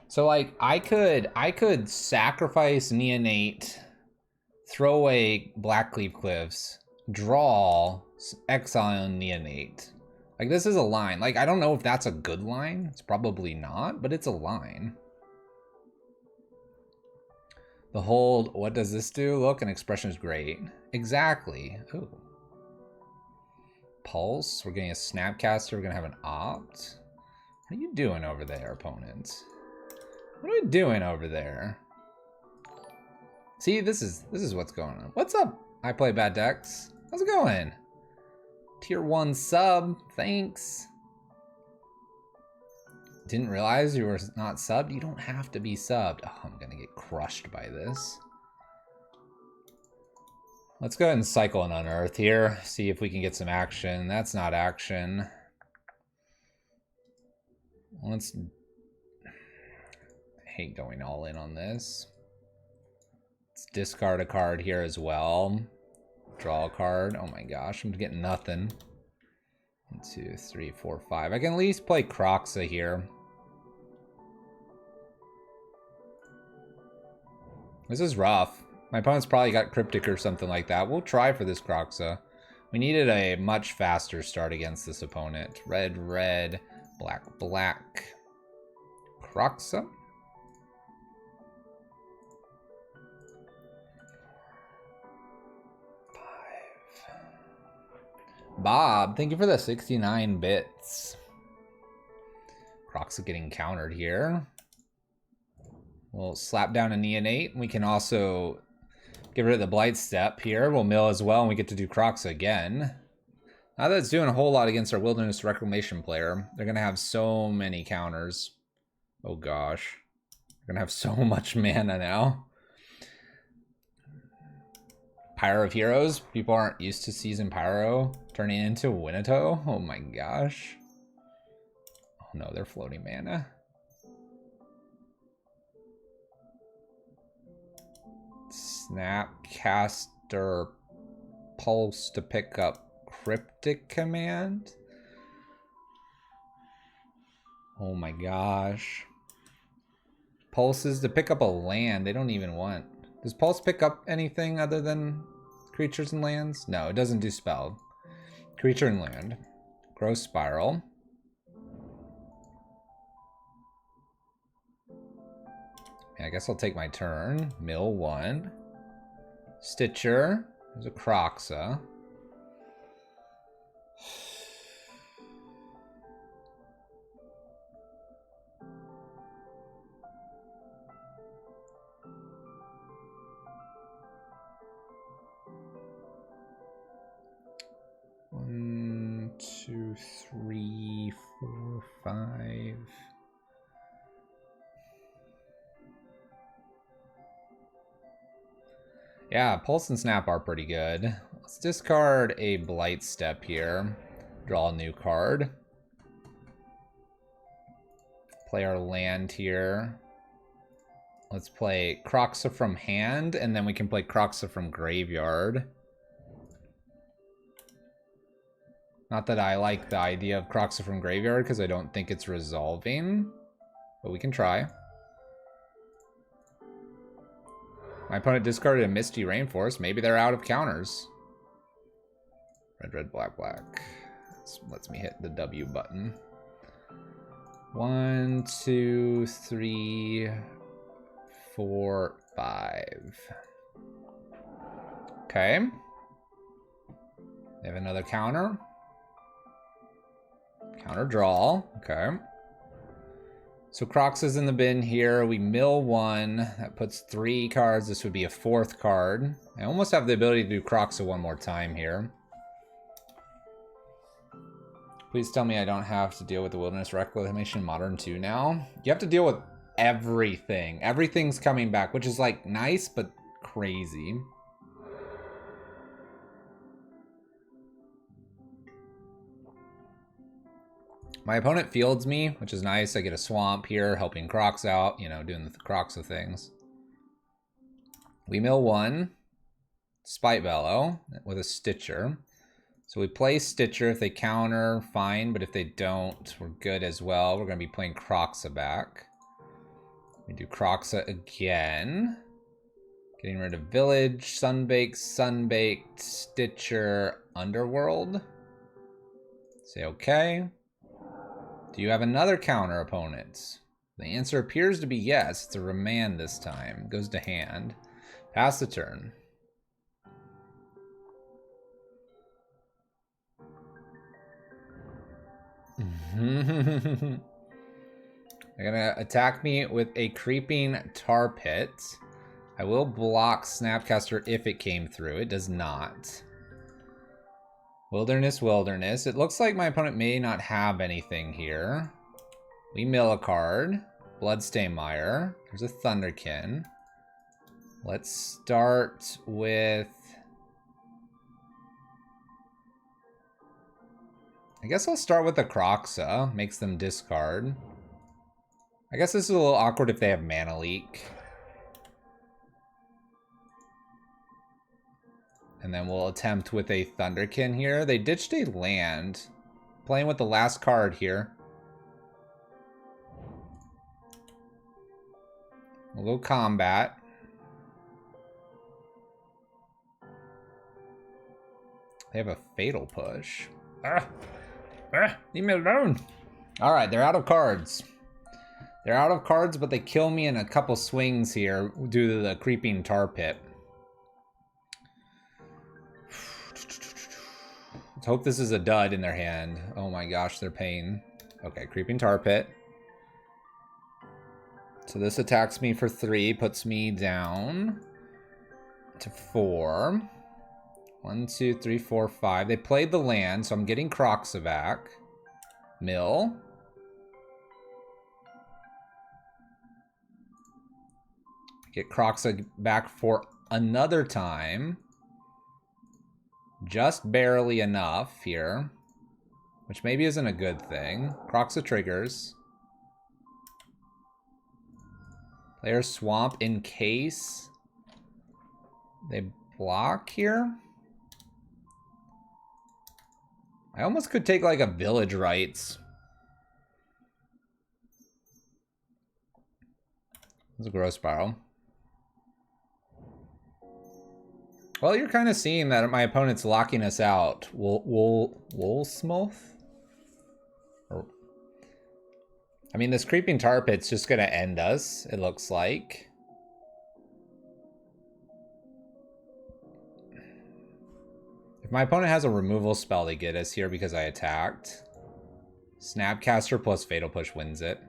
So like I could sacrifice Neonate, throw away Blackleaf Cliffs, draw, exile Neonate. Like this is a line. Like I don't know if that's a good line. It's probably not, but it's a line. The hold, what does this do? Look, an expression is great. Exactly. Ooh. Pulse, we're getting a Snapcaster, we're gonna have an Opt. What are you doing over there, opponent? What are we doing over there? See, this is what's going on. What's up? I play bad decks. How's it going? Tier 1 sub, thanks. Didn't realize you were not subbed. You don't have to be subbed. Oh, I'm gonna get crushed by this. Let's go ahead and cycle an Unearth here. See if we can get some action. That's not action. Let's... I hate going all in on this. Let's discard a card here as well. Draw a card. Oh my gosh, I'm getting nothing. 1, 2, 3, 4, 5. I can at least play Croxa here. This is rough. My opponent's probably got Cryptic or something like that. We'll try for this Croxa. We needed a much faster start against this opponent. Red, red, black, black. Croxa. Bob, thank you for the 69 bits. Croxa getting countered here. We'll slap down a Neonate. We can also get rid of the Blight Step here. We'll mill as well, and we get to do Croxa again. Now that it's doing a whole lot against our Wilderness Reclamation player, they're going to have so many counters. Oh gosh. They're going to have so much mana now. Pyro of Heroes. People aren't used to season Pyro turning into Winnetou. Oh my gosh. Oh no, they're floating mana. Snapcaster Pulse to pick up Cryptic Command. Oh my gosh. Pulses to pick up a land. They don't even want. Does Pulse pick up anything other than creatures and lands? No, it doesn't do spell. Creature and land. Growth Spiral. I guess I'll take my turn. Mill 1. Stitcher. There's a Croxa. One, two, three, 4, 5. Yeah, Pulse and Snap are pretty good. Let's discard a Blight Step here. Draw a new card. Play our land here. Let's play Croxa from hand, and then we can play Croxa from graveyard. Not that I like the idea of Croxa from graveyard, because I don't think it's resolving. But we can try. My opponent discarded a Misty Rainforest. Maybe they're out of counters. Red, red, black, black. This lets me hit the W button. 1, 2, 3, 4, 5. Okay. They have another counter. Counter draw. Okay. So Croxa's in the bin here. We mill 1. That puts 3 cards. This would be a 4th card. I almost have the ability to do Croxa one more time here. Please tell me I don't have to deal with the Wilderness Reclamation Modern 2 now. You have to deal with everything. Everything's coming back, which is like nice, but crazy. My opponent fields me, which is nice. I get a swamp here, helping Crocs out, you know, doing the Crocs of things. We mill one. Spite Bellow with a Stitcher. So we play Stitcher. If they counter, fine. But if they don't, we're good as well. We're going to be playing Croxa back. We do Croxa again. Getting rid of Village, Sunbaked, Stitcher, Underworld. Say okay. Do you have another counter opponent? The answer appears to be yes. It's a remand this time. Goes to hand. Pass the turn. They're gonna attack me with a creeping tar pit. I will block Snapcaster if it came through. It does not. Wilderness. It looks like my opponent may not have anything here. We mill a card. Bloodstain Mire. There's a Thunderkin. Let's start with... I guess I'll start with the Croxa. Makes them discard. I guess this is a little awkward if they have Mana Leak. And then we'll attempt with a Thunderkin here. They ditched a land. Playing with the last card here. We'll go combat. They have a Fatal Push. Leave me alone. Alright, they're out of cards. They're out of cards, but they kill me in a couple swings here due to the creeping tar pit. Let's hope this is a dud in their hand. Oh my gosh, they're paying. Okay, creeping tar pit. So this attacks me for 3, puts me down to 4. 1, 2, 3, 4, 5. They played the land, so I'm getting Croxa back. Mill. Get Croxa back for another time. Just barely enough here. Which maybe isn't a good thing. Croxa triggers. Player swamp in case they block here. I almost could take like a Village Rites. It's a Growth Spiral. Well, you're kind of seeing that my opponent's locking us out. Woolsmith? I mean, this creeping tar pit's just gonna end us, it looks like. If my opponent has a removal spell, they get us here because I attacked. Snapcaster plus Fatal Push wins it.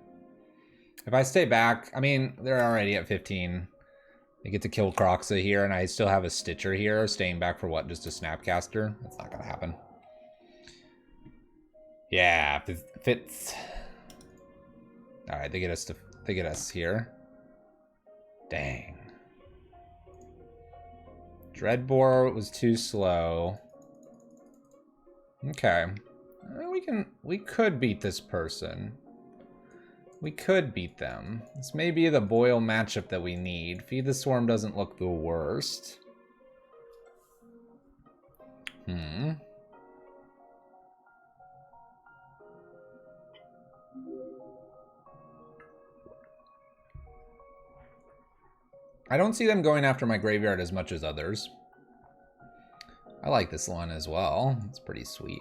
If I stay back, I mean, they're already at 15. They get to kill Croxa here, and I still have a Stitcher here. Staying back for what? Just a Snapcaster? That's not gonna happen. Yeah, fits. All right, they get us here. Dang. Dreadbore was too slow. Okay. We could beat this person. We could beat them. This may be the Boyle matchup that we need. Feed the Swarm doesn't look the worst. I don't see them going after my graveyard as much as others. I like this one as well. It's pretty sweet.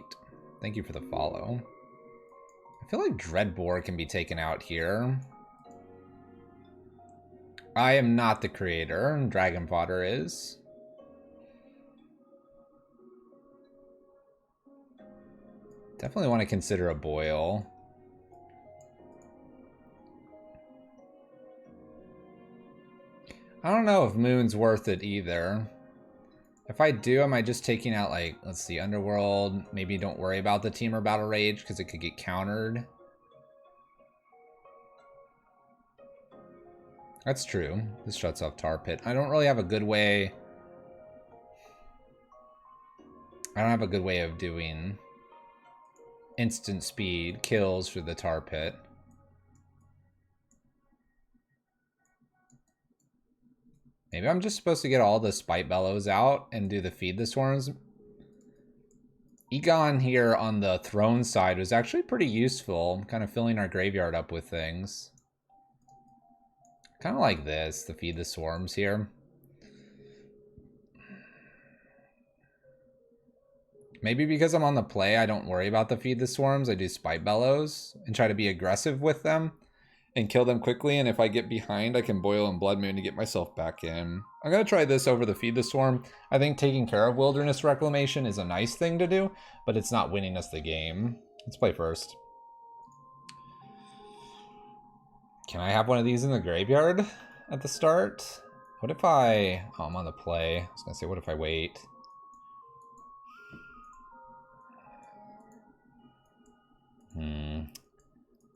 Thank you for the follow. I feel like Dreadbore can be taken out here. I am not the creator. Dragon Fodder is. Definitely want to consider a Boyle. I don't know if Moon's worth it either. If I do, am I just taking out, like, let's see, Underworld? Maybe don't worry about the Teamer Battle Rage because it could get countered. That's true. This shuts off Tar Pit. I don't really have a good way. I don't have a good way of doing instant speed kills for the Tar Pit. Maybe I'm just supposed to get all the Spite Bellows out and do the Feed the Swarms. Egon here on the throne side was actually pretty useful, kind of filling our graveyard up with things. Kind of like this, the Feed the Swarms here. Maybe because I'm on the play, I don't worry about the Feed the Swarms. I do Spite Bellows and try to be aggressive with them and kill them quickly. And if I get behind, I can Boil and Blood Moon to get myself back in. I'm going to try this over the Feed the Swarm. I think taking care of Wilderness Reclamation is a nice thing to do, but it's not winning us the game. Let's play first. Can I have one of these in the graveyard at the start? What if I... Oh, I'm on the play. I was going to say, what if I wait?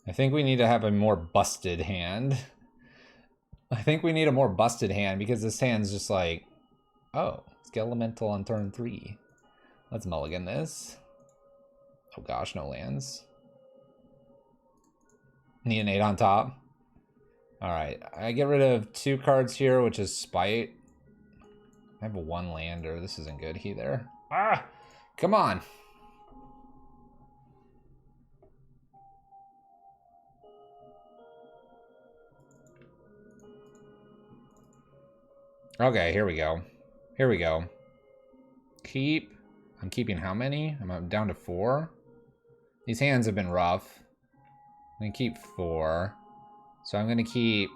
I think we need to have a more busted hand. I think we need a more busted hand because this hand's just like, oh, Skelemental on turn 3. Let's mulligan this. Oh gosh, no lands. Need an 8 on top. Alright, I get rid of 2 cards here, which is Spite. I have a 1 lander. This isn't good either. Ah! Come on! Okay, here we go. Here we go. Keep. I'm keeping how many? I'm down to 4. These hands have been rough. I'm going to keep 4. So I'm going to keep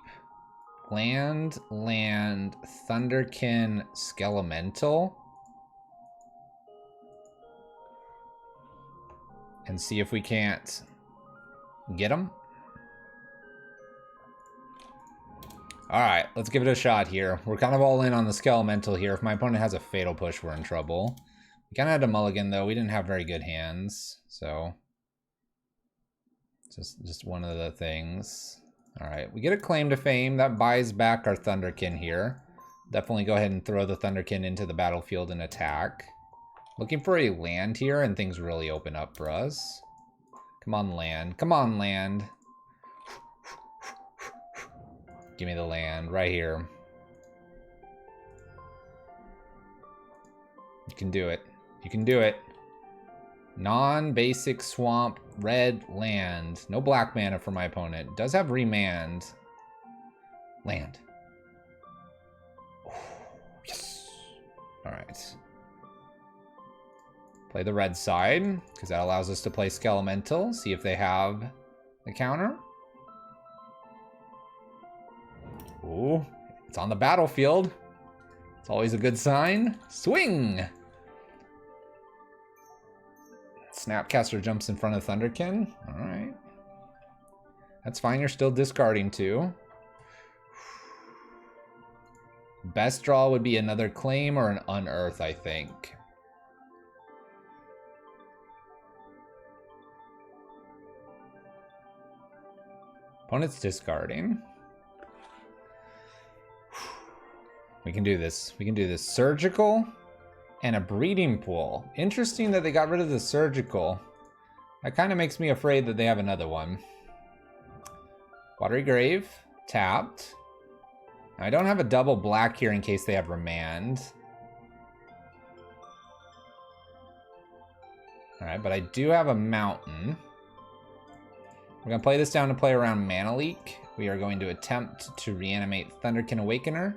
land, Thunderkin, Skelemental. And see if we can't get them. Alright, let's give it a shot here. We're kind of all in on the Skelemental here. If my opponent has a Fatal Push, we're in trouble. We kind of had a mulligan, though. We didn't have very good hands, so... Just one of the things. Alright, we get a Claim to Fame. That buys back our Thunderkin here. Definitely go ahead and throw the Thunderkin into the battlefield and attack. Looking for a land here, and things really open up for us. Come on, land. Come on, land. Give me the land right here. You can do it. You can do it. Non-basic swamp, red land. No black mana for my opponent. Does have remand. Land. Oh, yes. Alright. Play the red side, because that allows us to play Skelemental. See if they have the counter. Ooh, it's on the battlefield. It's always a good sign. Swing! Snapcaster jumps in front of Thunderkin. Alright. That's fine, you're still discarding 2. Best draw would be another Claim or an Unearth, I think. Opponent's discarding. We can do this. We can do this. Surgical and a Breeding Pool. Interesting that they got rid of the Surgical. That kind of makes me afraid that they have another one. Watery Grave. Tapped. I don't have a double black here in case they have Remand. Alright, but I do have a Mountain. We're going to play this down to play around Mana Leak. We are going to attempt to reanimate Thunderkin Awakener.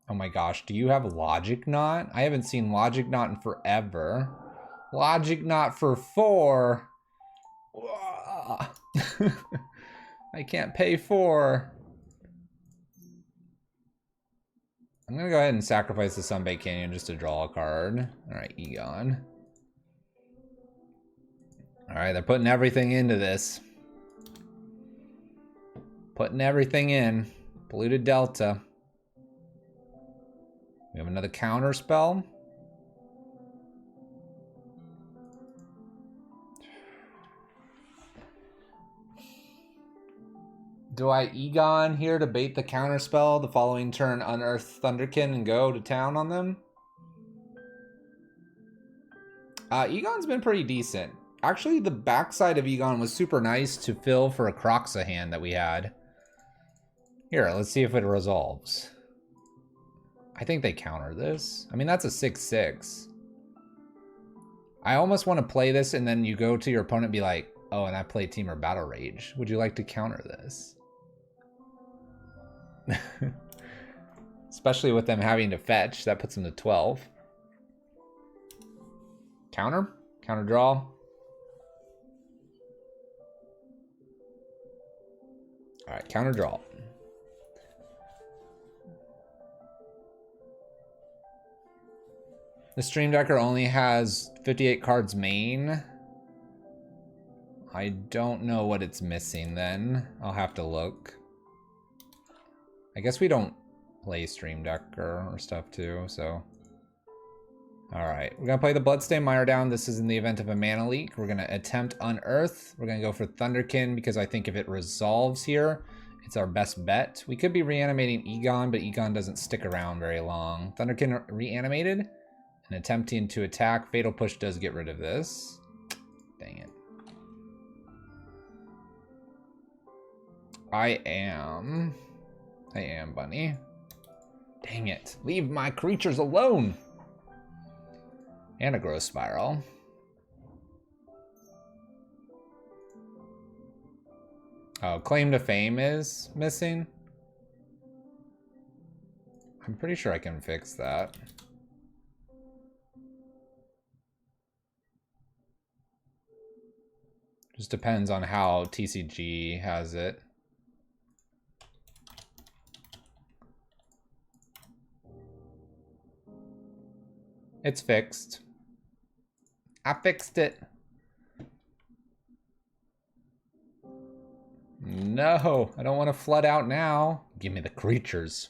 Oh my gosh, do you have Logic Knot? I haven't seen Logic Knot in forever. Logic Knot for 4. I can't pay 4. I'm gonna go ahead and sacrifice the Sunbaked Canyon just to draw a card. Alright, Egon. Alright, they're putting everything into this. Putting everything in. Polluted Delta. We have another counter spell. Do I Egon here to bait the counterspell? The following turn, Unearth Thunderkin and go to town on them? Egon's been pretty decent. Actually, the backside of Egon was super nice to fill for a Croxa hand that we had. Here, let's see if it resolves. I think they counter this. I mean, that's a 6/6. I almost want to play this and then you go to your opponent and be like, oh, and I play Temur Battle Rage. Would you like to counter this? Especially with them having to fetch. That puts them to 12. Counter? Counter draw? Alright, counter draw. The Stream Decker only has 58 cards main. I don't know what it's missing then. I'll have to look. I guess we don't play Stream Decker or stuff too, so. Alright, we're gonna play the Bloodstained Mire down. This is in the event of a mana leak. We're gonna attempt Unearth. We're gonna go for Thunderkin because I think if it resolves here, it's our best bet. We could be reanimating Egon, but Egon doesn't stick around very long. Thunderkin reanimated and attempting to attack. Fatal Push does get rid of this. Dang it. I am, Bunny. Dang it. Leave my creatures alone. And a Growth Spiral. Oh, Claim to Fame is missing. I'm pretty sure I can fix that. Just depends on how TCG has it. It's fixed. I fixed it. No, I don't want to flood out now. Give me the creatures.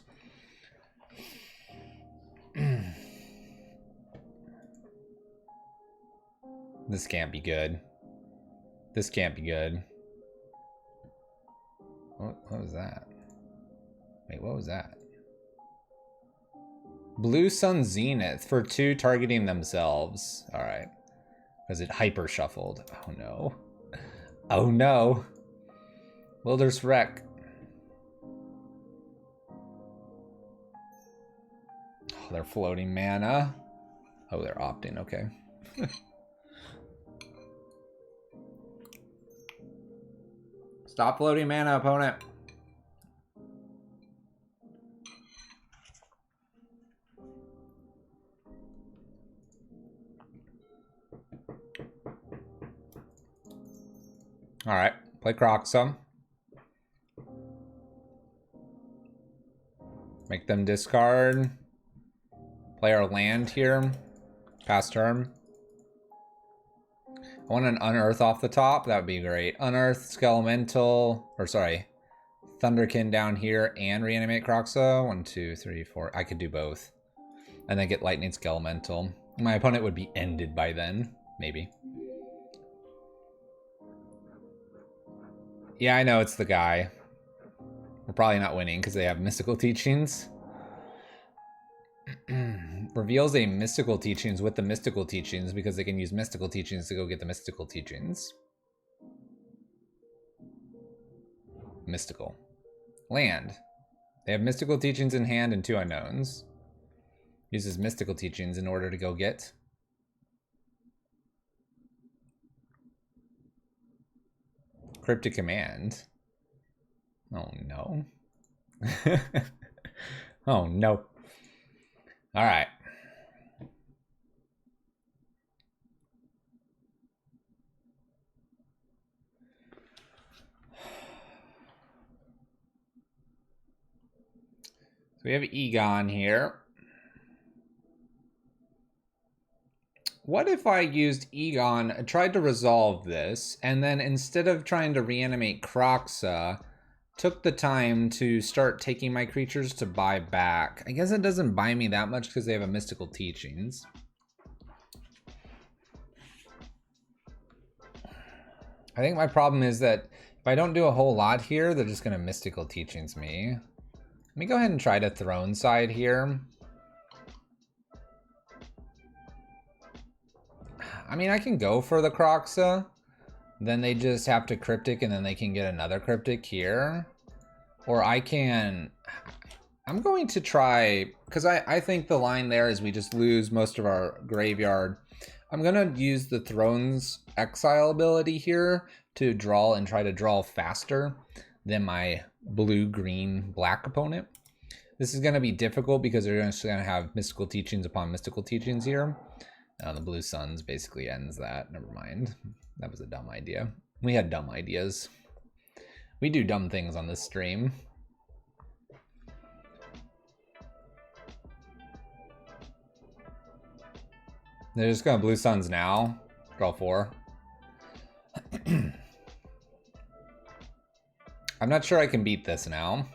This can't be good. This can't be good. What was that? Wait, what was that? Blue Sun Zenith for 2 targeting themselves. All right. Because it hyper shuffled. Oh no. Oh no. Wilder's Wreck. Oh, they're floating mana. Oh, they're opting. Okay. Stop floating mana, opponent. All right, play Croxa. Make them discard. Play our land here. Pass turn. I want an Unearth off the top. That would be great. Unearth, Skelemental, or sorry, Thunderkin down here and reanimate Croxa. 1, 2, 3, 4. I could do both. And then get Lightning Skelemental. My opponent would be ended by then, maybe. Yeah, I know it's the guy. We're probably not winning because they have Mystical Teachings. Reveals a Mystical Teachings with the Mystical Teachings because they can use Mystical Teachings to go get the Mystical Teachings. Mystical. Land. They have Mystical Teachings in hand and 2 unknowns. Uses Mystical Teachings in order to go get. Cryptic Command. Oh no. Oh no. All right. So we have Egon here. What if I used Egon, tried to resolve this, and then instead of trying to reanimate Croxa, took the time to start taking my creatures to buy back? I guess it doesn't buy me that much because they have a Mystical Teachings. I think my problem is that If I don't do a whole lot here, they're just gonna Mystical Teachings me. Let me go ahead and try to Throne Side here. I mean, I can go for the Croxa. Then they just have to Cryptic and then they can get another Cryptic here. Or I can... I'm going to try... Because I think the line there is we just lose most of our graveyard. I'm going to use the Throne's Exile ability here to draw and try to draw faster than my blue, green, black opponent. This is going to be difficult because they're just going to have Mystical Teachings upon Mystical Teachings here. The Blue Suns basically ends that. Never mind. That was a dumb idea. We had dumb ideas. We do dumb things on this stream. They're just going to Blue Suns now. Draw 4. I'm not sure I can beat this now.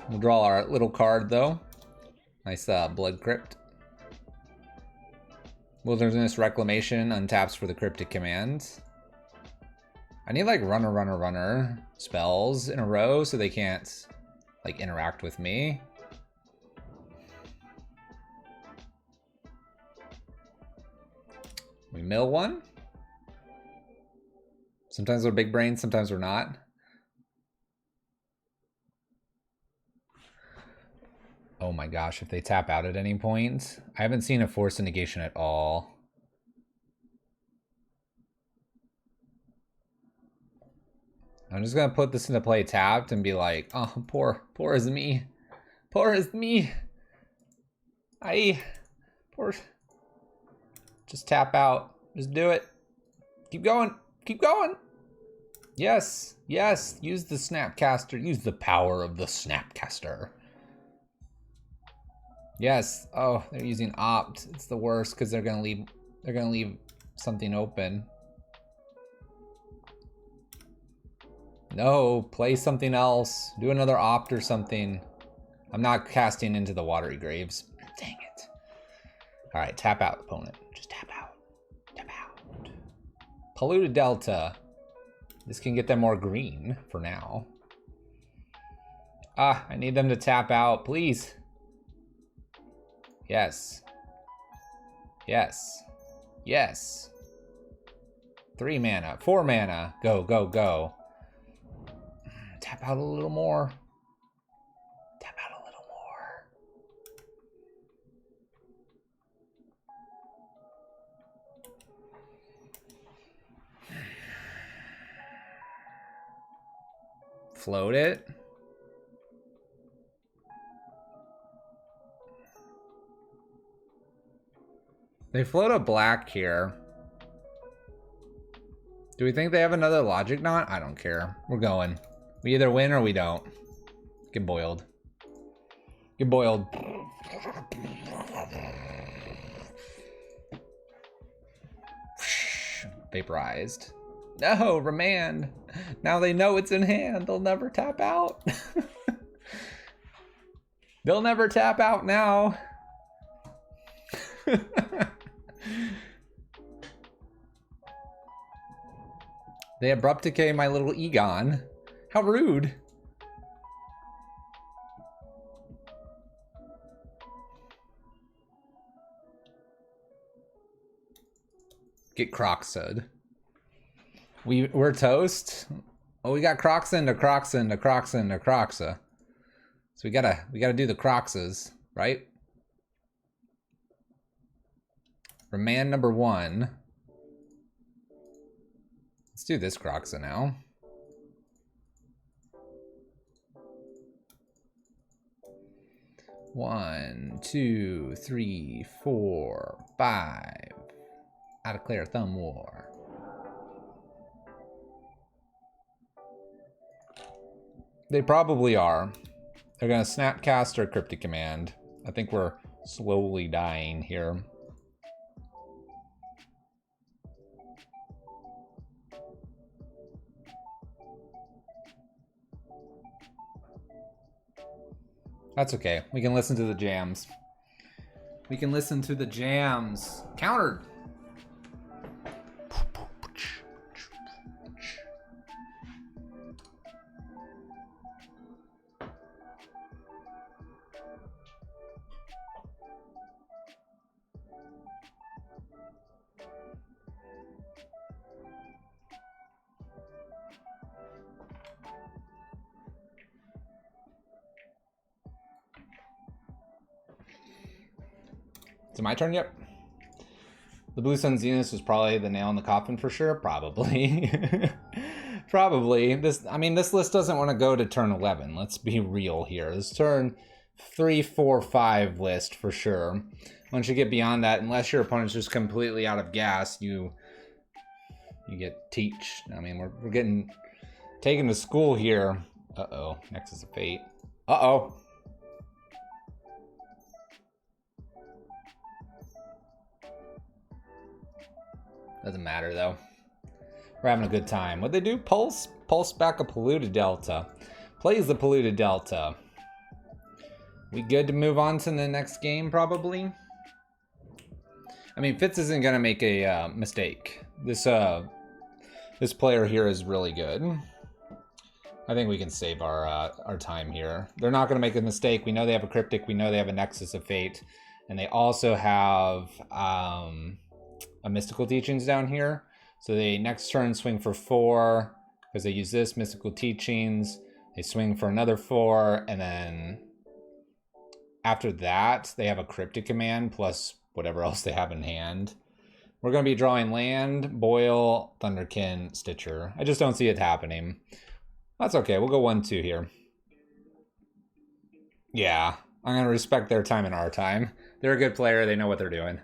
We'll draw our little card though. Nice Blood Crypt. Wilderness Reclamation untaps for the Cryptic command. I need like runner spells in a row so they can't like interact with me. We mill one. Sometimes we're big brains, sometimes we're not. Oh my gosh, if they tap out at any point. I haven't seen a Force of Negation at all. I'm just gonna put this into play tapped and be like, oh, poor is me. Poor is me. Poor. Just tap out. Just do it. Keep going. Keep going. Yes. Yes. Use the Snapcaster. Use the power of the Snapcaster. Yes. Oh, they're using opt. It's the worst because they're gonna leave something open. No, play something else. Do another opt or something. I'm not casting into the Watery Graves. Dang it. All right, tap out, opponent. Just tap out. Tap out. Polluted Delta. This can get them more green for now. Ah, I need them to tap out, please. Yes. Yes. Yes. 3 mana, 4 mana. Go, go, go. Tap out a little more. Tap out a little more. Float it. They float a black here. Do we think they have another Logic Knot? I don't care. We're going. We either win or we don't. Get boiled. Get boiled. Vaporized. No, remand. Now they know it's in hand. They'll never tap out. They'll never tap out now. They abrupt decay my little Egon. How rude. Get Croxed. We're toast. Oh, we got Croxa into Croxa into Croxa into Croxa. So we gotta do the Croxes, right? Remand number 1. Let's do this Croxa now. One, 2, 3, 4, 5. I declare Thumb War. They probably are. They're gonna Snapcast or Cryptic Command. I think we're slowly dying here. That's okay. We can listen to the jams. We can listen to the jams. Countered. Is it my turn? Yep. The Blue Sun Zenith was probably the nail in the coffin for sure. Probably. Probably. This list doesn't want to go to turn 11. Let's be real here. This turn 3, 4, 5 list for sure. Once you get beyond that, unless your opponent's just completely out of gas, you get teached. I mean, we're getting taken to school here. Uh-oh. Nexus of Fate. Uh-oh. Doesn't matter, though. We're having a good time. What'd they do? Pulse? Pulse back a polluted delta. Plays the polluted delta. We good to move on to the next game, probably? I mean, Fitz isn't going to make a mistake. This player here is really good. I think we can save our time here. They're not going to make a mistake. We know they have a Cryptic. We know they have a Nexus of Fate. And they also have a Mystical Teachings down here. So they next turn swing for 4 because they use this Mystical Teachings. They swing for another 4, and then after that they have a Cryptic command plus whatever else they have in hand. We're going to be drawing land, Boil, Thunderkin, Stitcher. I just don't see it happening. That's okay. We'll go 1-2 here. Yeah, I'm going to respect their time and our time. They're a good player. They know what they're doing.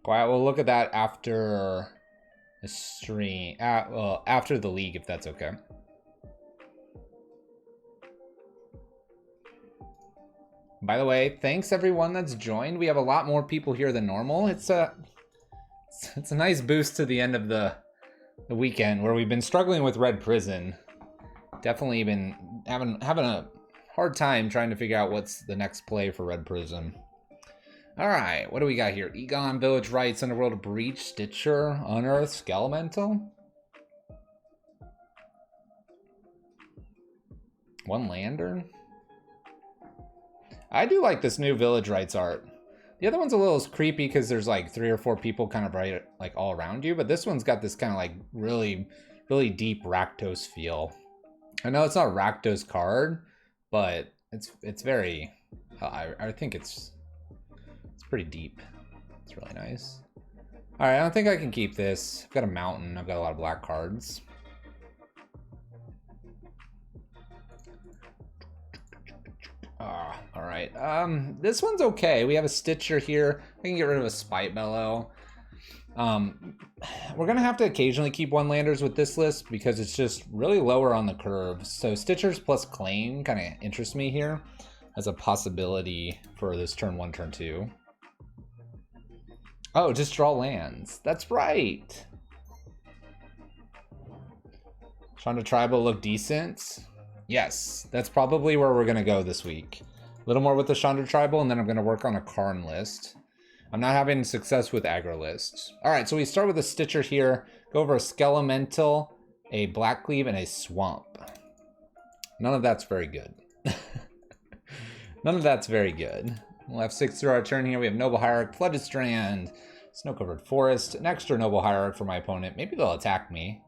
Quiet. We'll look at that after the stream. Well, after the league, if that's okay. By the way, thanks everyone that's joined. We have a lot more people here than normal. It's a nice boost to the end of the weekend where we've been struggling with Red Prison. Definitely been having a hard time trying to figure out what's the next play for Red Prison. All right, what do we got here? Egon, Village Rites, Underworld Breach, Stitcher, Unearth, Skelemental. 1 lander. I do like this new Village Rites art. The other one's a little creepy because there's like 3 or 4 people kind of right like all around you, but this one's got this kind of like really, really deep Rakdos feel. I know it's not a Rakdos card, but it's very. I think it's pretty deep. It's really nice. All right, I don't think I can keep this. I've got a mountain. I've got a lot of black cards. All right. This one's okay. We have a Stitcher here. I can get rid of a Spite Bellow. We're gonna have to occasionally keep 1-landers with this list because it's just really lower on the curve. So Stitchers plus Claim kind of interests me here as a possibility for this turn 1, turn 2. Oh, just draw lands. That's right. Chandra Tribal look decent. Yes, that's probably where we're gonna go this week. A little more with the Chandra Tribal, and then I'm gonna work on a Karn list. I'm not having success with aggro lists. All right, so we start with a Stitcher here. Go over a Skelemental, a Black Cleave, and a Swamp. None of that's very good. None of that's very good. We'll have 6 through our turn here. We have Noble Hierarch, Flooded Strand, Snow-Covered Forest, an extra Noble Hierarch for my opponent. Maybe they'll attack me.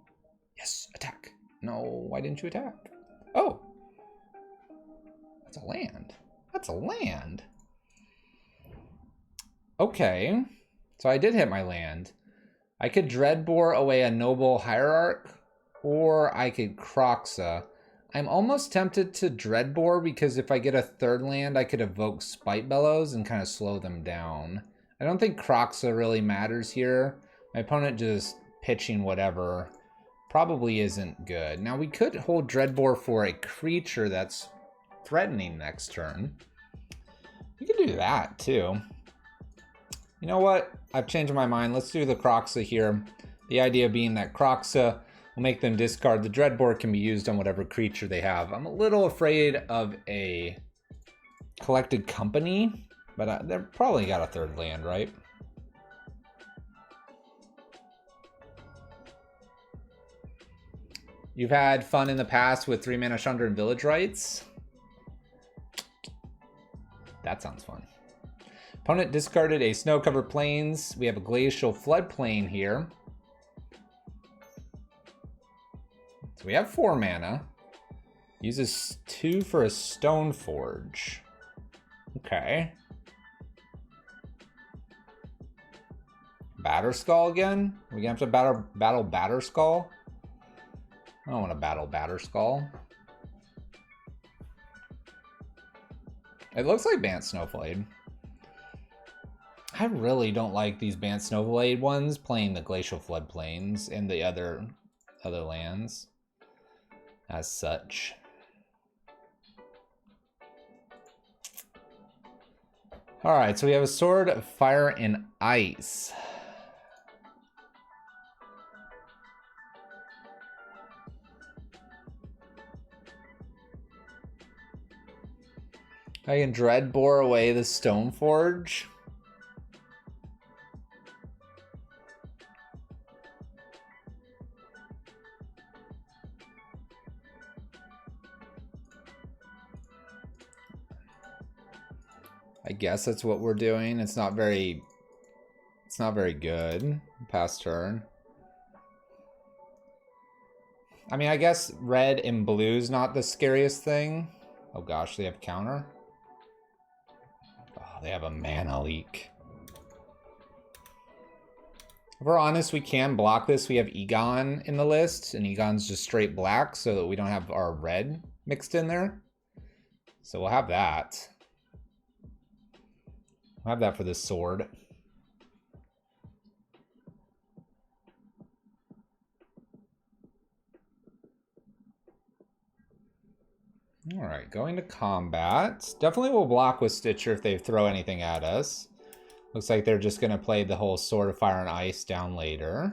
Yes, attack. No, why didn't you attack? Oh. That's a land. That's a land. Okay. So I did hit my land. I could Dreadbore away a Noble Hierarch, or I could Kroxa. I'm almost tempted to Dreadbore because if I get a 3rd land, I could evoke Spite Bellows and kind of slow them down. I don't think Kroxa really matters here. My opponent just pitching whatever probably isn't good. Now we could hold Dreadbore for a creature that's threatening next turn. We could do that too. You know what? I've changed my mind. Let's do the Kroxa here. The idea being that Kroxa will make them discard. The Dreadbore can be used on whatever creature they have. I'm a little afraid of a Collected company, but they've probably got a third land, right? You've had fun in the past with 3-mana Chandra and Village Rites. That sounds fun. Opponent discarded a snow-covered plains. We have a glacial floodplain here. So we have 4 mana. Uses 2 for a Stone Forge. Okay. Batterskull again? Are we gonna have to battle Batterskull? I don't want to battle Batterskull. It looks like Bant Snowblade. I really don't like these Bant Snowblade ones playing the Glacial Floodplains and the other lands as such. All right, so we have a Sword of Fire and Ice. I can Dread Bore away the Stoneforge. I guess that's what we're doing. It's not very good. Past turn. I mean, I guess red and blue's not the scariest thing. Oh gosh, they have counter. Oh, they have a mana leak. If we're honest, we can block this. We have Egon in the list, and Egon's just straight black, so that we don't have our red mixed in there. So we'll have that. We'll have that for this sword. All right, going to combat. Definitely will block with Stitcher if they throw anything at us. Looks like they're just going to play the whole Sword of Fire and Ice down later.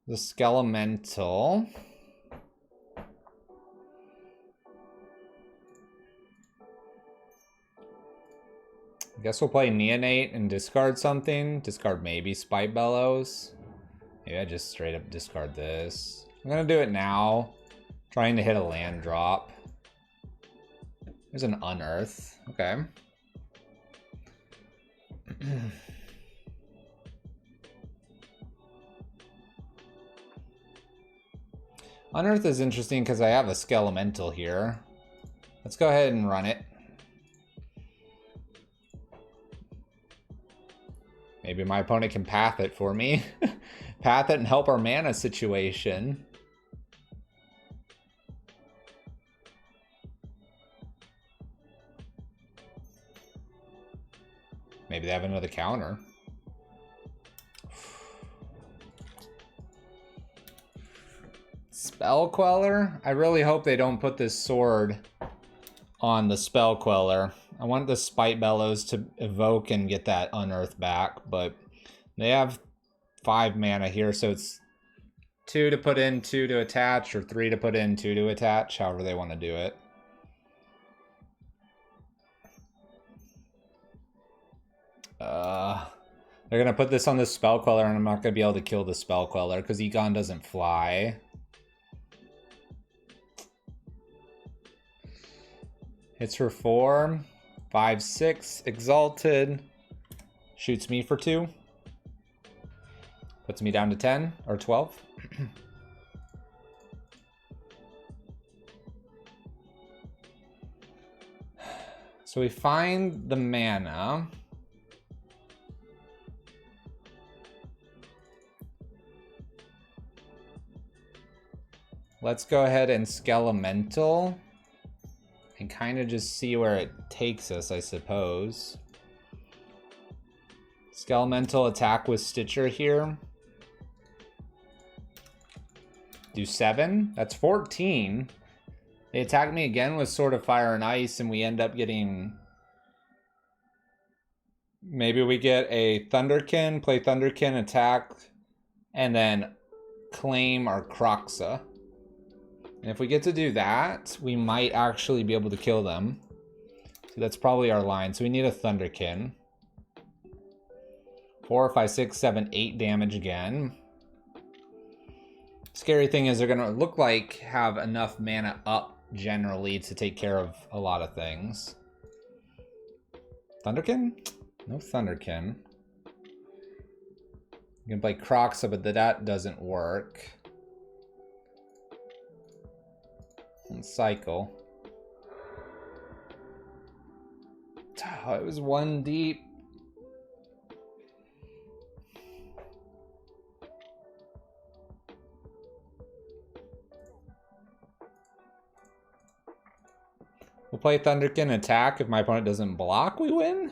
The Skelemental. I guess we'll play Neonate and discard something. Discard maybe Spite Bellows. Maybe I just straight up discard this. I'm going to do it now. Trying to hit a land drop. There's an Unearth. Okay. Unearth is interesting because I have a Skelemental here. Let's go ahead and run it. Maybe my opponent can path it for me. Path it and help our mana situation. Maybe they have another counter. Spell Queller? I really hope they don't put this sword on the Spell Queller. I want the Spite Bellows to evoke and get that Unearth back, but they have 5 mana here, so it's 2 to put in, 2 to attach, or 3 to put in, 2 to attach, however they want to do it. They're going to put this on the Spell Queller, and I'm not going to be able to kill the Spell Queller because Egon doesn't fly. Hits for 4. 5, 6. Exalted. Shoots me for 2. Puts me down to 10 or 12. So we find the mana. Let's go ahead and Skelemental and kind of just see where it takes us, I suppose. Skelemental attack with Stitcher here. Do 7. That's 14. They attack me again with Sword of Fire and Ice, and we end up getting... Maybe we get a Thunderkin, play Thunderkin, attack, and then claim our Kroxa. And if we get to do that, we might actually be able to kill them. So that's probably our line. So we need a Thunderkin. 4, 5, 6, 7, 8 damage again. Scary thing is they're going to look like have enough mana up generally to take care of a lot of things. Thunderkin? No Thunderkin. You can play Croxa, but that doesn't work. And cycle. Oh, it was 1 deep. We'll play Thunderkin attack. If my opponent doesn't block, we win.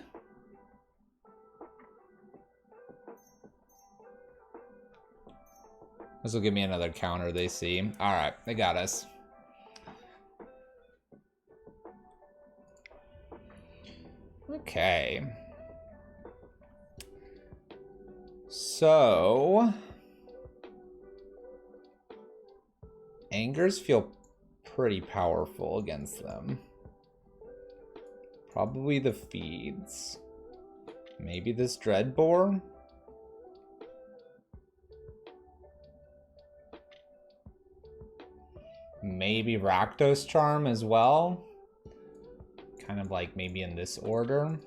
This will give me another counter they see. All right, they got us. Okay. So Angers feel pretty powerful against them. Probably the feeds. Maybe this Dreadbore. Maybe Rakdos Charm as well. Kind of like maybe in this order.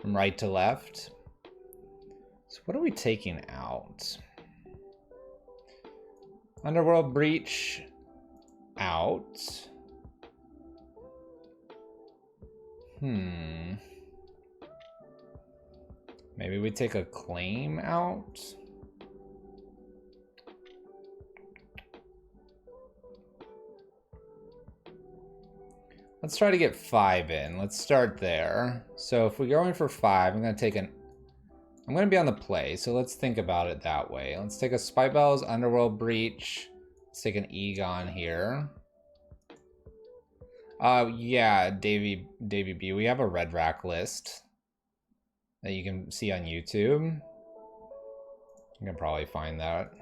From right to left. So what are we taking out? Underworld Breach out. Maybe we take a claim out. Let's try to get 5 in. Let's start there. So if we're going for 5, I'm going to be on the play, so let's think about it that way. Let's take a Spitebells, Underworld Breach. Let's take an Egon here. Yeah, Davy B. We have a red rack list that you can see on YouTube. You can probably find that.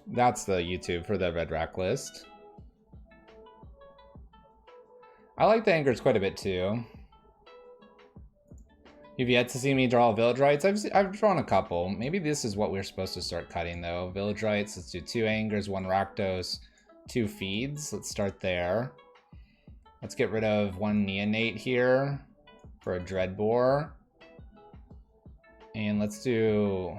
That's the YouTube for the red rack list. I like the Angers quite a bit too. You've yet to see me draw Village Rites. I've drawn a couple. Maybe this is what we're supposed to start cutting though. Village Rites, let's do 2 Angers, 1 Rakdos, 2 feeds. Let's start there. Let's get rid of 1 Neonate here for a Dreadbore. And let's do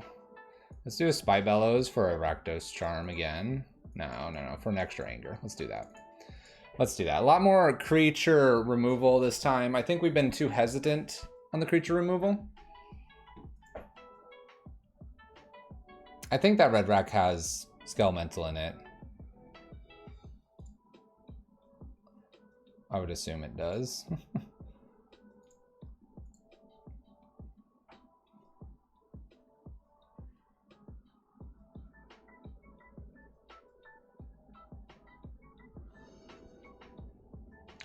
a Spybellows for a Rakdos Charm again. No, for an extra Anger. Let's do that. Let's do that. A lot more creature removal this time. I think we've been too hesitant on the creature removal. I think that red rack has Skelemental in it. I would assume it does.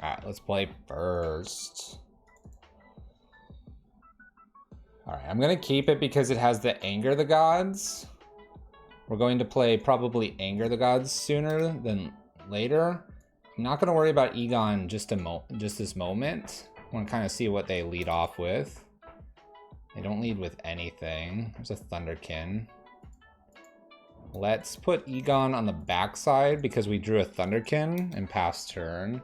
Alright, let's play first. Alright, I'm going to keep it because it has the Anger the Gods. We're going to play probably Anger the Gods sooner than later. I'm not going to worry about Egon just this moment. I want to kind of see what they lead off with. They don't lead with anything. There's a Thunderkin. Let's put Egon on the backside because we drew a Thunderkin in past turn.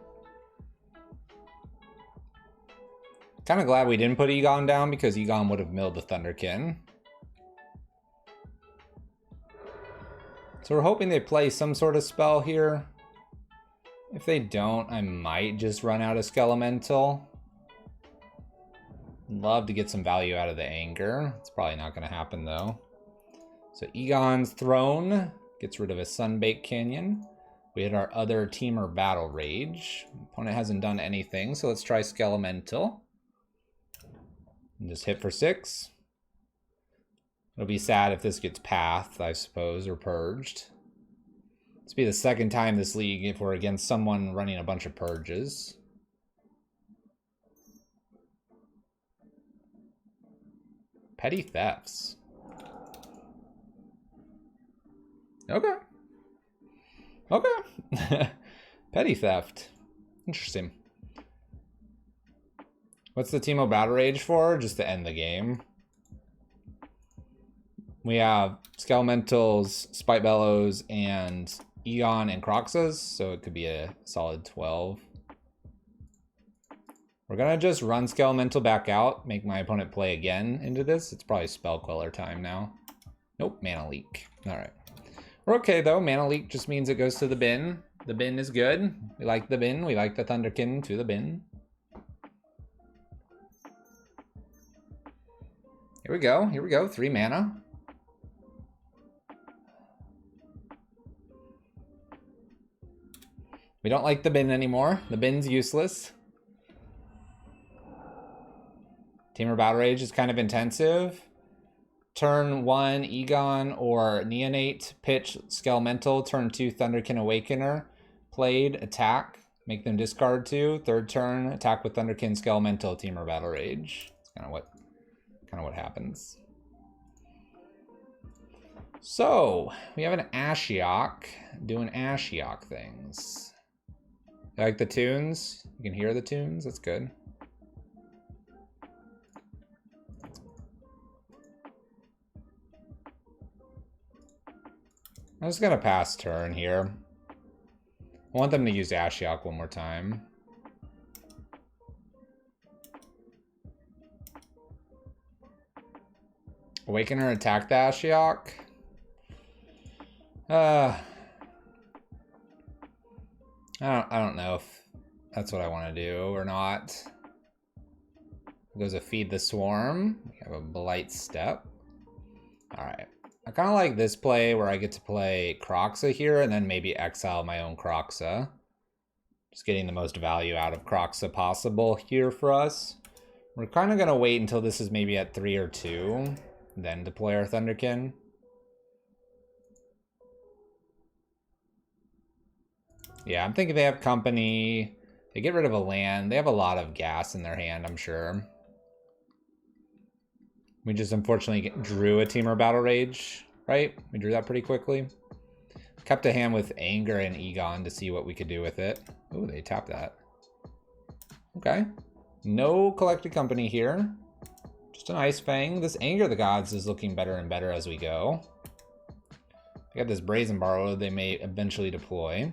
Kind of glad we didn't put Egon down because Egon would have milled the Thunderkin. So we're hoping they play some sort of spell here. If they don't, I might just run out of Skelemental. Love to get some value out of the Anger. It's probably not going to happen though. So Egon's Throne gets rid of a Sunbaked Canyon. We had our other teamer Battle Rage. Opponent hasn't done anything, so let's try Skelemental. And just hit for 6. It'll be sad if this gets Pathed, I suppose, or Purged. This be the second time this league if we're against someone running a bunch of purges. Petty thefts. Okay. Okay. Petty theft. Interesting. What's the Teemo Battle Rage for? Just to end the game. We have Skelementals, Spite Bellows, and Egon and Croxas, so it could be a solid 12. We're gonna just run Skelemental back out, make my opponent play again into this. It's probably Spell Queller time now. Nope, Mana Leak. Alright. We're okay though. Mana Leak just means it goes to the bin. The bin is good. We like the bin. We like the Thunderkin to the bin. Here we go. Here we go. 3 mana. We don't like the bin anymore. The bin's useless. Tamer Battle Rage is kind of intensive. Turn 1, Egon or Neonate, pitch Skelemental. Turn 2, Thunderkin Awakener. Played, attack, make them discard 2. Third turn, attack with Thunderkin Skelemental, Tamer Battle Rage. That's kind of what happens. So, we have an Ashiok doing Ashiok things. You like the tunes? You can hear the tunes? That's good. I'm just gonna pass turn here. I want them to use Ashiok one more time. Awakener attack the Ashiok. I don't know if that's what I want to do or not. It goes a Feed the Swarm. We have a Blight Step. Alright. I kind of like this play where I get to play Croxa here and then maybe exile my own Croxa. Just getting the most value out of Croxa possible here for us. We're kind of going to wait until this is maybe at 3 or 2, then deploy our Thunderkin. Yeah, I'm thinking they have company. They get rid of a land. They have a lot of gas in their hand, I'm sure. We just unfortunately drew a Tamer Battle Rage, right? We drew that pretty quickly. Kept a hand with Anger and Egon to see what we could do with it. Oh, they tapped that. Okay. No collected company here. Just an Ice Fang. This Anger of the Gods is looking better and better as we go. They got this Brazen Borrow they may eventually deploy.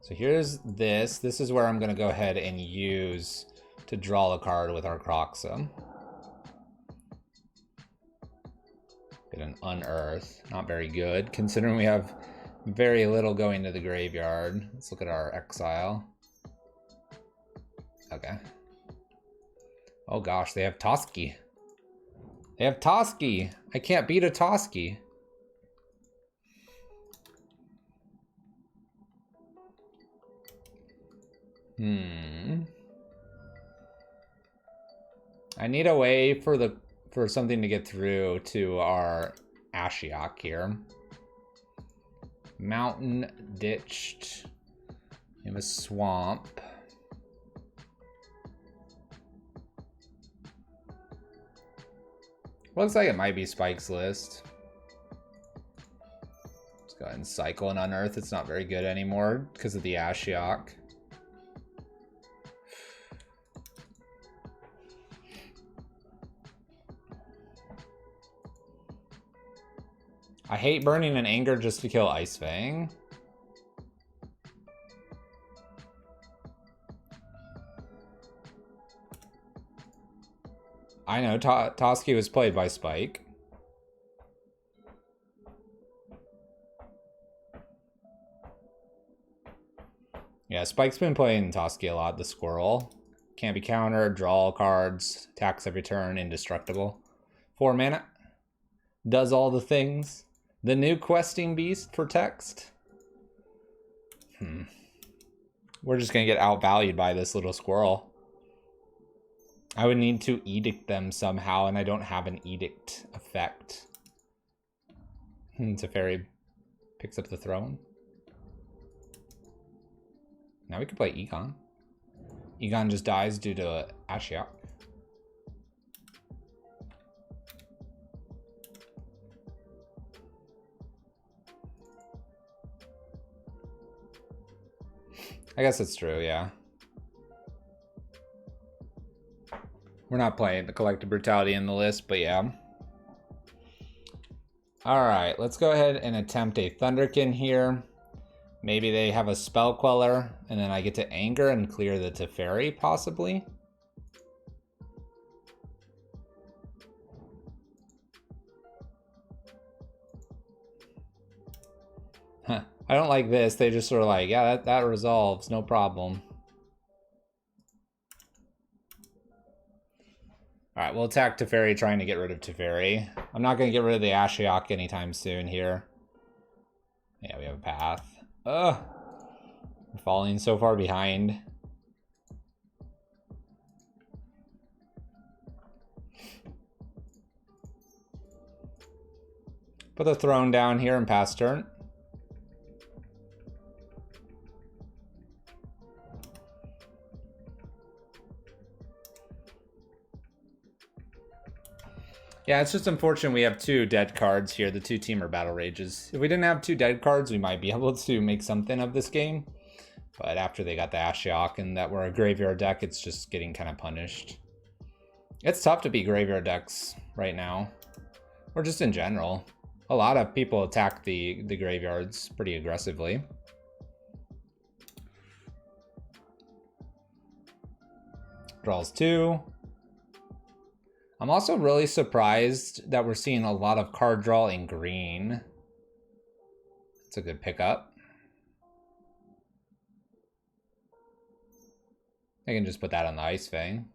So here's this. This is where I'm going to go ahead and use to draw a card with our Croxa. Get an Unearth. Not very good, considering we have very little going to the graveyard. Let's look at our exile. Okay. Oh gosh, they have Toski. They have Toski. I can't beat a Toski. I need a way for something to get through to our Ashiok here. Mountain ditched. We have a swamp. Looks like it might be Spike's list. Let's go ahead and cycle and Unearth. It's not very good anymore because of the Ashiok. I hate burning an Anger just to kill Ice Fang. I know, Toski was played by Spike. Yeah, Spike's been playing Toski a lot, the squirrel. Can't be countered, draw all cards, attacks every turn, indestructible. 4 mana. Does all the things. The new questing beast for text. We're just gonna get outvalued by this little squirrel. I would need to edict them somehow, and I don't have an edict effect. Teferi picks up the throne. Now we can play Egon. Egon just dies due to Ashiok. I guess it's true, yeah. We're not playing the Collective Brutality in the list, but yeah. Alright, let's go ahead and attempt a Thunderkin here. Maybe they have a Spell Queller, and then I get to Anger and clear the Teferi, possibly. Huh. I don't like this. They just sort of like, yeah, that resolves, no problem. Alright, we'll attack Teferi, trying to get rid of Teferi. I'm not going to get rid of the Ashiok anytime soon here. Yeah, we have a path. Ugh! We're falling so far behind. Put the throne down here and pass turn. Yeah, it's just unfortunate we have two dead cards here, the two Teamer Battle Rages. If we didn't have two dead cards, we might be able to make something of this game. But after they got the Ashiok and that we're a graveyard deck, it's just getting kind of punished. It's tough to beat graveyard decks right now. Or just in general. A lot of people attack the graveyards pretty aggressively. Draws 2. I'm also really surprised that we're seeing a lot of card draw in green. It's a good pickup. I can just put that on the Ice Fang.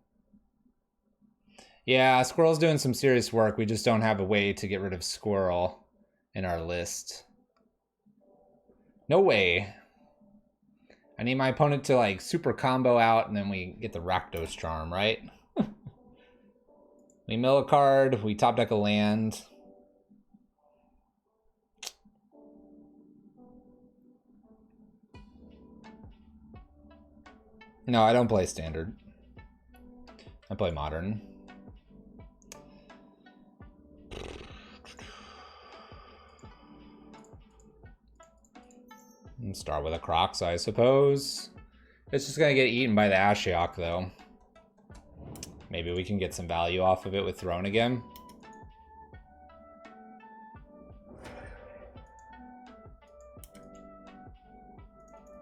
Yeah, Squirrel's doing some serious work. We just don't have a way to get rid of Squirrel in our list. No way. I need my opponent to like super combo out and then we get the Rakdos Charm, right? We mill a card, we top deck a land. No, I don't play standard. I play modern. Start with a Crocs, I suppose. It's just gonna get eaten by the Ashiok, though. Maybe we can get some value off of it with Throne again.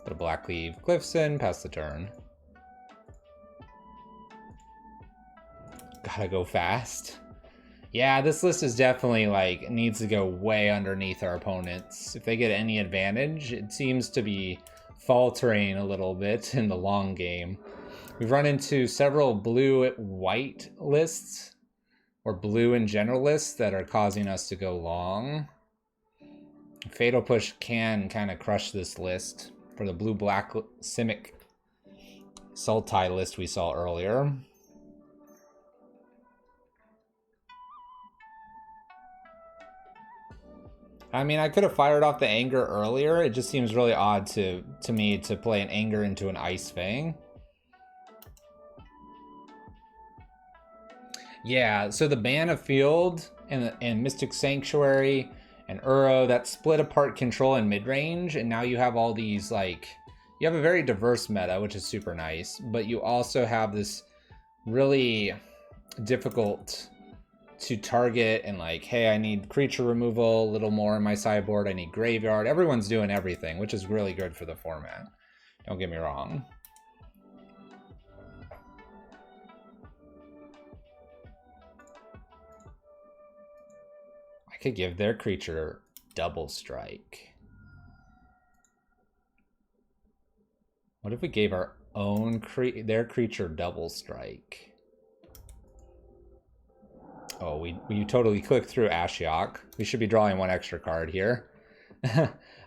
Put a Blackleaf Cliffson, pass the turn. Gotta go fast. Yeah, this list is definitely like needs to go way underneath our opponents. If they get any advantage, it seems to be faltering a little bit in the long game. We've run into several blue-white lists, or blue in general lists, that are causing us to go long. Fatal Push can kind of crush this list for the blue-black Simic Sultai list we saw earlier. I mean, I could have fired off the Anger earlier. It just seems really odd to me to play an Anger into an Ice Fang. Yeah, so the Ban of Field and Mystic Sanctuary and Uro, that split apart control and mid-range, and now you have all these, like, you have a very diverse meta, which is super nice, but you also have this really difficult to target and like, hey, I need creature removal a little more in my sideboard, I need graveyard. Everyone's doing everything, which is really good for the format. Don't get me wrong. I could give their creature double strike. What if we gave our own their creature double strike? Oh, we totally clicked through Ashiok. We should be drawing one extra card here.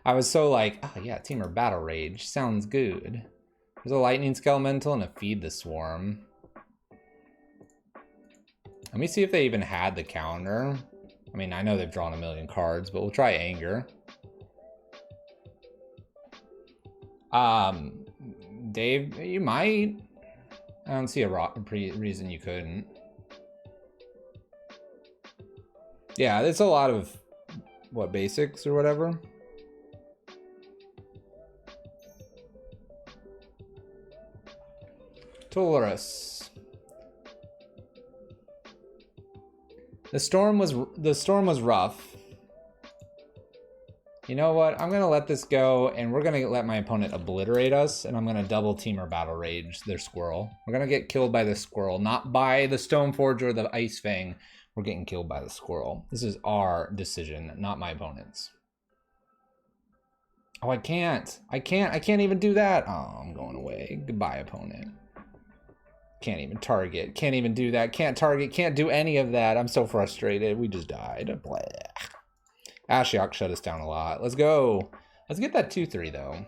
I was so like, oh yeah, Teamer Battle Rage. Sounds good. There's a Lightning Skelemental and a Feed the Swarm. Let me see if they even had the counter. I mean, I know they've drawn a million cards, but we'll try Anger. Dave, you might. I don't see a reason you couldn't. Yeah, it's a lot of, what, basics or whatever? Taurus. The storm was rough. You know what? I'm gonna let this go, and we're gonna let my opponent obliterate us, and I'm gonna double team or battle rage their squirrel. We're gonna get killed by the squirrel, not by the Stoneforge or the Ice Fang. We're getting killed by the squirrel. This is our decision, not my opponent's. Oh, I can't even do that. Oh, I'm going away. Goodbye, opponent. Can't even target. Can't even do that. Can't target. Can't do any of that. I'm so frustrated. We just died. Blah. Ashiok shut us down a lot. Let's go. Let's get that 2-3 though.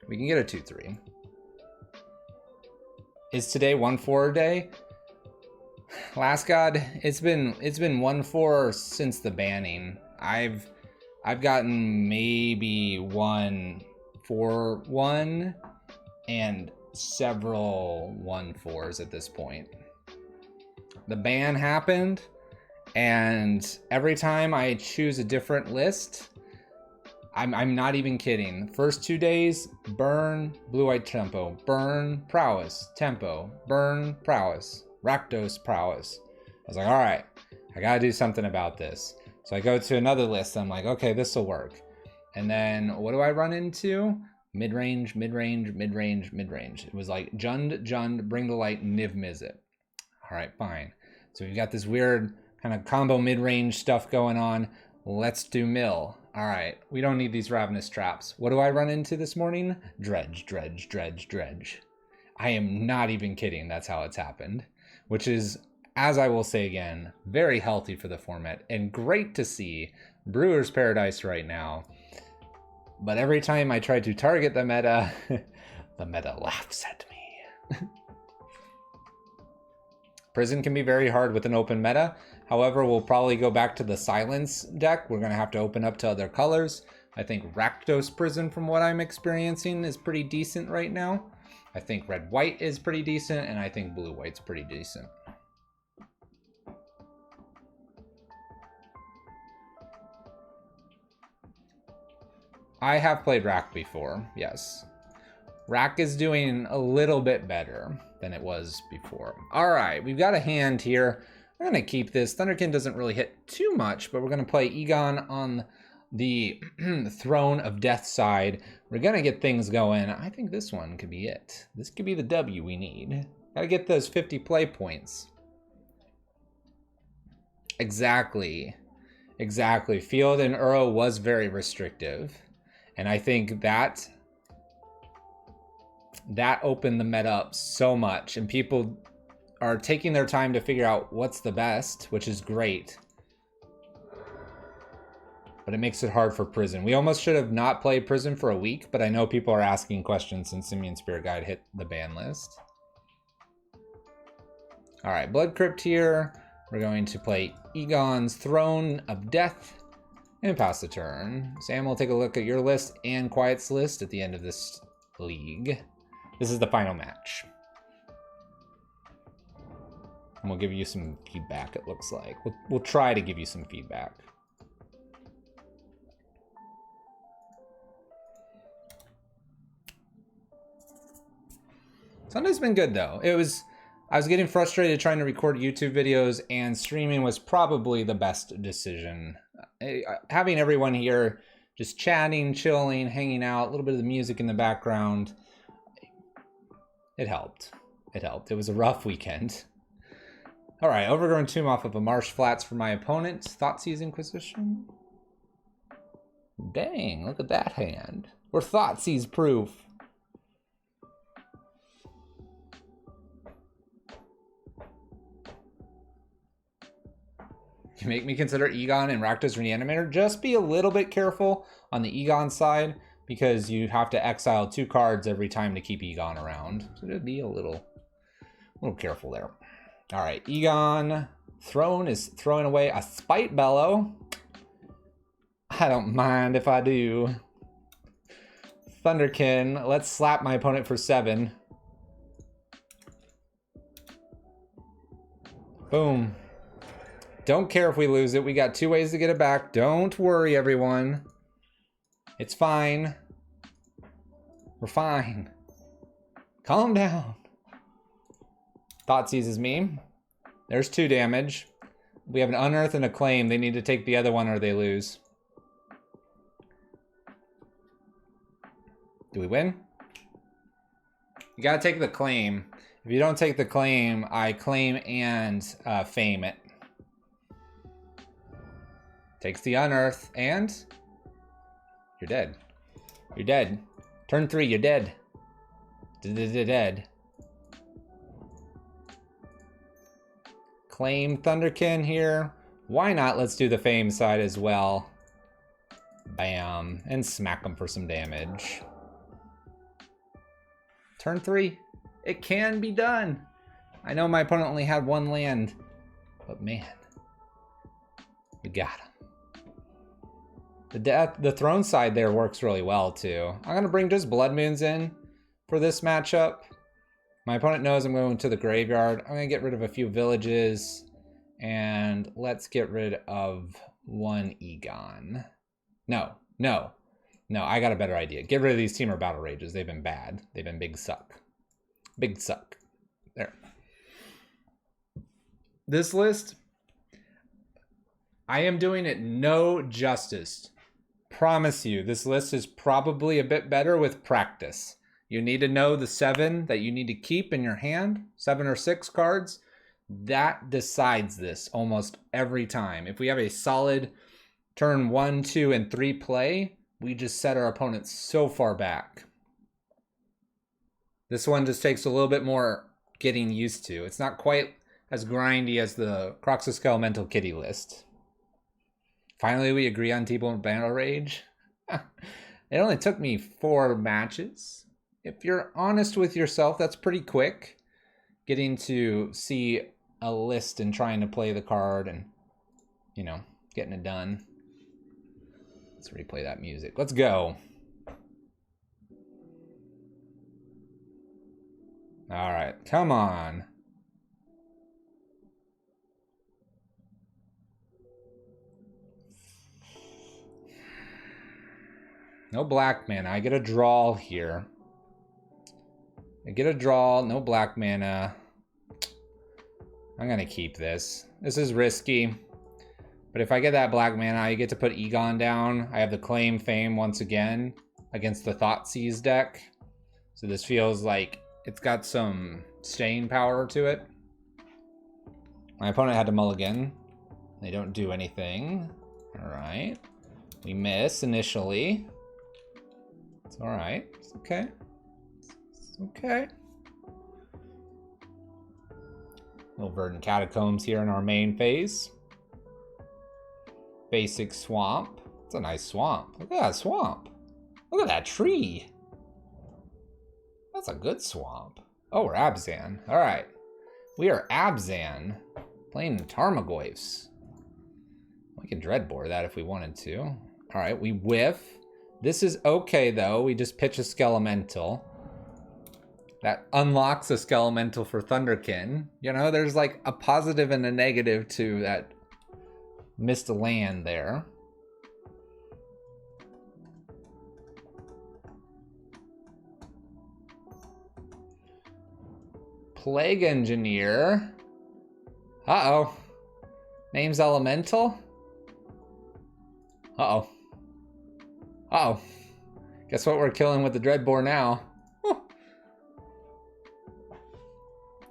We can get a 2-3. Is today 1-4 day? Last God, it's been 1-4 since the banning. I've gotten maybe 1-4-1 and several 1-4s at this point. The ban happened, and every time I choose a different list, I'm not even kidding. First 2 days, burn, blue-white tempo, burn, prowess, tempo, burn, prowess, Rakdos, prowess. I was like, all right, I gotta do something about this. So I go to another list. I'm like, okay, this will work. And then what do I run into? Mid-range, mid-range, mid-range, mid-range. It was like Jund, bring the light, Niv Mizzet. All right, fine. So we've got this weird kind of combo mid-range stuff going on. Let's do mill. All right, we don't need these ravenous traps. What do I run into this morning? Dredge, dredge, dredge, dredge. I am not even kidding. That's how it's happened, which is, as I will say again, very healthy for the format and great to see. Brewer's Paradise right now. But every time I try to target the meta, the meta laughs at me. Prison can be very hard with an open meta. However, we'll probably go back to the Silence deck. We're going to have to open up to other colors. I think Rakdos Prison, from what I'm experiencing, is pretty decent right now. I think Red-White is pretty decent, and I think Blue-White's pretty decent. I have played Rack before, yes. Rack is doing a little bit better than it was before. All right, we've got a hand here. I'm gonna keep this. Thunderkin doesn't really hit too much, but we're gonna play Egon on the Throne of Death side. We're gonna get things going. I think this one could be it. This could be the W we need. Gotta get those 50 play points. Exactly. Exactly. Field and Uro was very restrictive. And I think that opened the meta up so much, and people are taking their time to figure out what's the best, which is great. But it makes it hard for Prison. We almost should have not played Prison for a week, but I know people are asking questions since Simian Spirit Guide hit the ban list. All right, Blood Crypt here. We're going to play Egon's Throne of Death and pass the turn. Sam will take a look at your list and Quiet's list at the end of this league. This is the final match. And we'll give you some feedback, it looks like. We'll try to give you some feedback. Sunday's been good though. I was getting frustrated trying to record YouTube videos, and streaming was probably the best decision. Having everyone here just chatting, chilling, hanging out, a little bit of the music in the background, it helped. It helped. It was a rough weekend. All right, Overgrown Tomb off of a Marsh Flats for my opponent. Thoughtseize Inquisition. Dang, look at that hand. We're Thoughtseize proof. You make me consider Egon and Rakdos Reanimator. Just be a little bit careful on the Egon side, because you have to exile 2 cards every time to keep Egon around. So just be a little careful there. All right, Egon, Throne is throwing away a Spite Bellow. I don't mind if I do. Thunderkin, let's slap my opponent for 7. Boom. Don't care if we lose it. We got 2 ways to get it back. Don't worry, everyone. It's fine. We're fine. Calm down. Thought seizes me. There's 2 damage. We have an Unearth and a Claim. They need to take the other one or they lose. Do we win? You gotta take the Claim. If you don't take the Claim, I claim and fame it. Takes the Unearth and you're dead. You're dead. Turn 3, you're dead. Dead. Claim Thunderkin here. Why not? Let's do the fame side as well. Bam. And smack them for some damage. Turn 3. It can be done. I know my opponent only had 1 land, but man, we got him. The throne side there works really well too. I'm gonna bring just Blood Moons in for this matchup. My opponent knows I'm going to the graveyard. I'm gonna get rid of a few villages and let's get rid of 1 Egon. No, I got a better idea. Get rid of these Teamer Battle Rages. They've been bad. They've been big suck. Big suck. There. This list, I am doing it no justice. Promise you, this list is probably a bit better with practice. You need to know the 7 that you need to keep in your hand, 7 or 6 cards. That decides this almost every time. If we have a solid turn 1, 2, and 3 play, we just set our opponents so far back. This one just takes a little bit more getting used to. It's not quite as grindy as the Croxus Elemental Kitty list. Finally, we agree on T-Bone Battle Rage. It only took me 4 matches. If you're honest with yourself, that's pretty quick. Getting to see a list and trying to play the card and, you know, getting it done. Let's replay that music. Let's go. All right, come on. No black mana. I get a draw here. I get a draw. No black mana. I'm going to keep this. This is risky. But if I get that black mana, I get to put Egon down. I have the Claim Fame once again against the Thoughtseize deck. So this feels like it's got some staying power to it. My opponent had to mulligan. They don't do anything. All right. We miss initially. It's all right. It's okay. It's okay. Little Verdant Catacombs here in our main phase. Basic swamp. It's a nice swamp. Look at that swamp. Look at that tree. That's a good swamp. Oh, we're Abzan. All right. We are Abzan. Playing Tarmogoyfs. We can Dreadbore that if we wanted to. All right, we whiff. This is okay, though. We just pitch a Skelemental. That unlocks a Skelemental for Thunderkin. You know, there's like a positive and a negative to that missed land there. Plague Engineer. Uh-oh. Name's Elemental? Uh-oh. Uh-oh. Guess what we're killing with the Dreadbore now?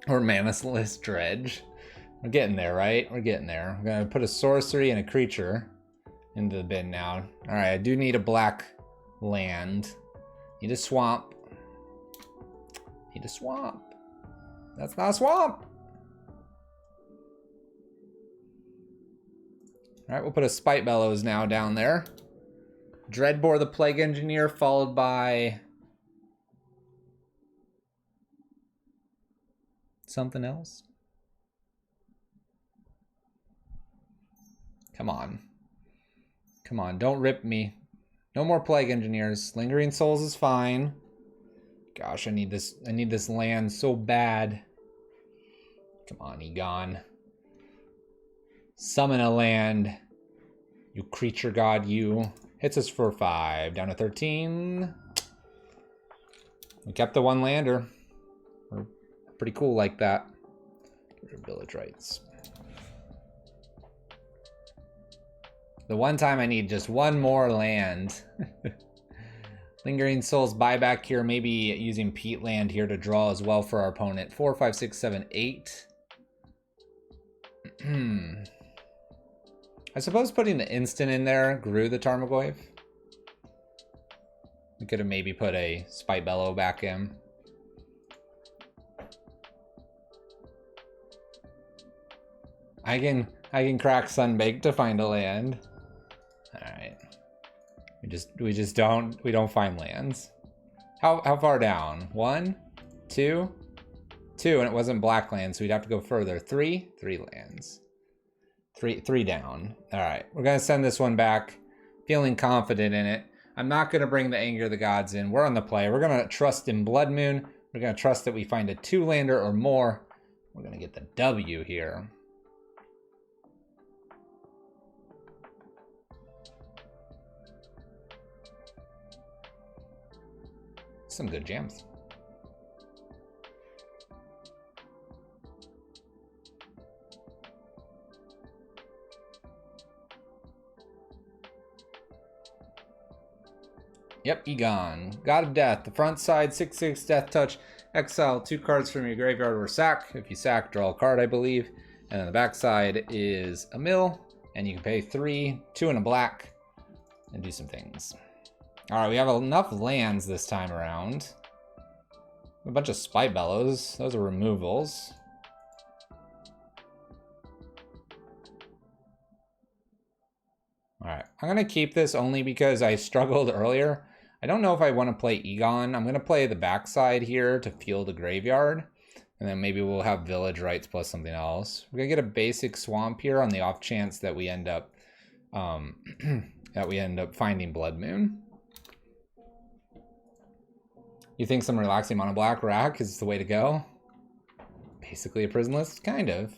Or Mammoth Dredge. We're getting there, right? We're getting there. I'm gonna put a sorcery and a creature into the bin now. Alright, I do need a black land. Need a swamp. Need a swamp. That's not a swamp! Alright, we'll put a Spite Bellows now down there. Dreadbore the Plague Engineer, followed by something else. Come on. Come on, don't rip me. No more Plague Engineers. Lingering Souls is fine. Gosh, I need this land so bad. Come on, Egon. Summon a land. You creature god, you. Hits us for 5. Down to 13. We kept the one lander. We're pretty cool like that. Get rid of village rights. The one time I need just one more land. Lingering Souls buyback here, maybe using Peat land here to draw as well for our opponent. 4, 5, 6, 7, 8. I suppose putting the instant in there grew the Tarmogoyf. We could have maybe put a Spite Bellow back in. I can crack Sunbake to find a land. Alright. We don't find lands. How far down? 1, 2, 2, and it wasn't black land, so we'd have to go further. 3 lands. Three down. Alright, we're gonna send this one back. Feeling confident in it. I'm not gonna bring the Anger of the Gods in. We're on the play. We're gonna trust in Blood Moon. We're gonna trust that we find a 2-lander or more. We're gonna get the W here. Some good jams. Yep, Egon. God of Death. The front side, 6/6 Death Touch. Exile 2 cards from your graveyard or sack. If you sack, draw a card, I believe. And then the back side is a mill. And you can pay 3, 2 and a black, and do some things. Alright, we have enough lands this time around. A bunch of Spite Bellows. Those are removals. Alright, I'm going to keep this only because I struggled earlier. I don't know if I want to play Egon. I'm going to play the backside here to fuel the graveyard. And then maybe we'll have Village Rights plus something else. We're going to get a basic Swamp here on the off chance that we end up finding Blood Moon. You think some relaxing mono black rack is the way to go? Basically a prison list? Kind of.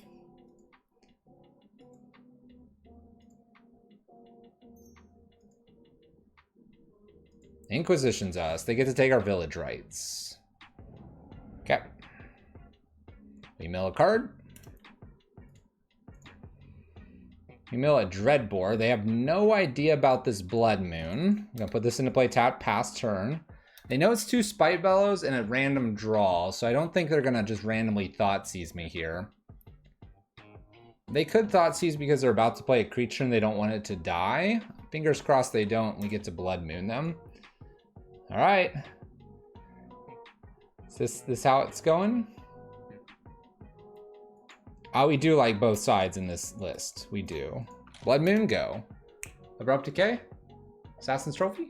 Inquisitions us. They get to take our village rights. Okay. We mill a card. We mill a Dreadbore. They have no idea about this Blood Moon. I'm going to put this into play tap past turn. They know it's 2 Spite Bellows and a random draw, so I don't think they're going to just randomly Thoughtseize me here. They could Thoughtseize because they're about to play a creature and they don't want it to die. Fingers crossed they don't. We get to Blood Moon them. Alright. Is this how it's going? Oh, we do like both sides in this list. We do. Blood Moon, go. Abrupt Decay? Assassin's Trophy?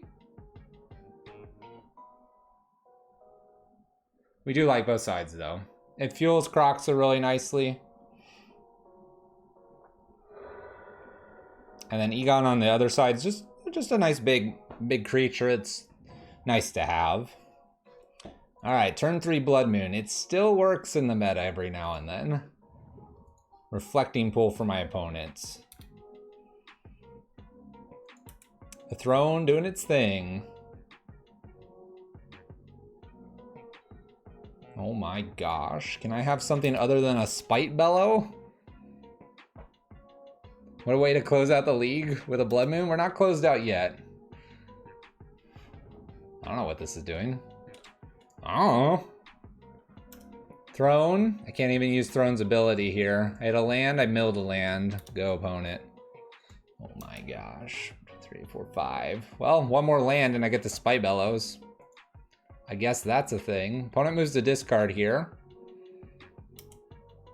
We do like both sides, though. It fuels Croxa really nicely. And then Egon on the other side is just a nice big creature. It's nice to have. All right, turn 3 Blood Moon. It still works in the meta every now and then. Reflecting Pool for my opponents. The Throne doing its thing. Oh my gosh. Can I have something other than a Spite Bellow? What a way to close out the league with a Blood Moon. We're not closed out yet. I don't know what this is doing. Oh. Throne. I can't even use Throne's ability here. I had a land. I milled a land. Go, opponent. Oh my gosh. 3, 4, 5. Well, one more land and I get the Spite Bellows. I guess that's a thing. Opponent moves to discard here.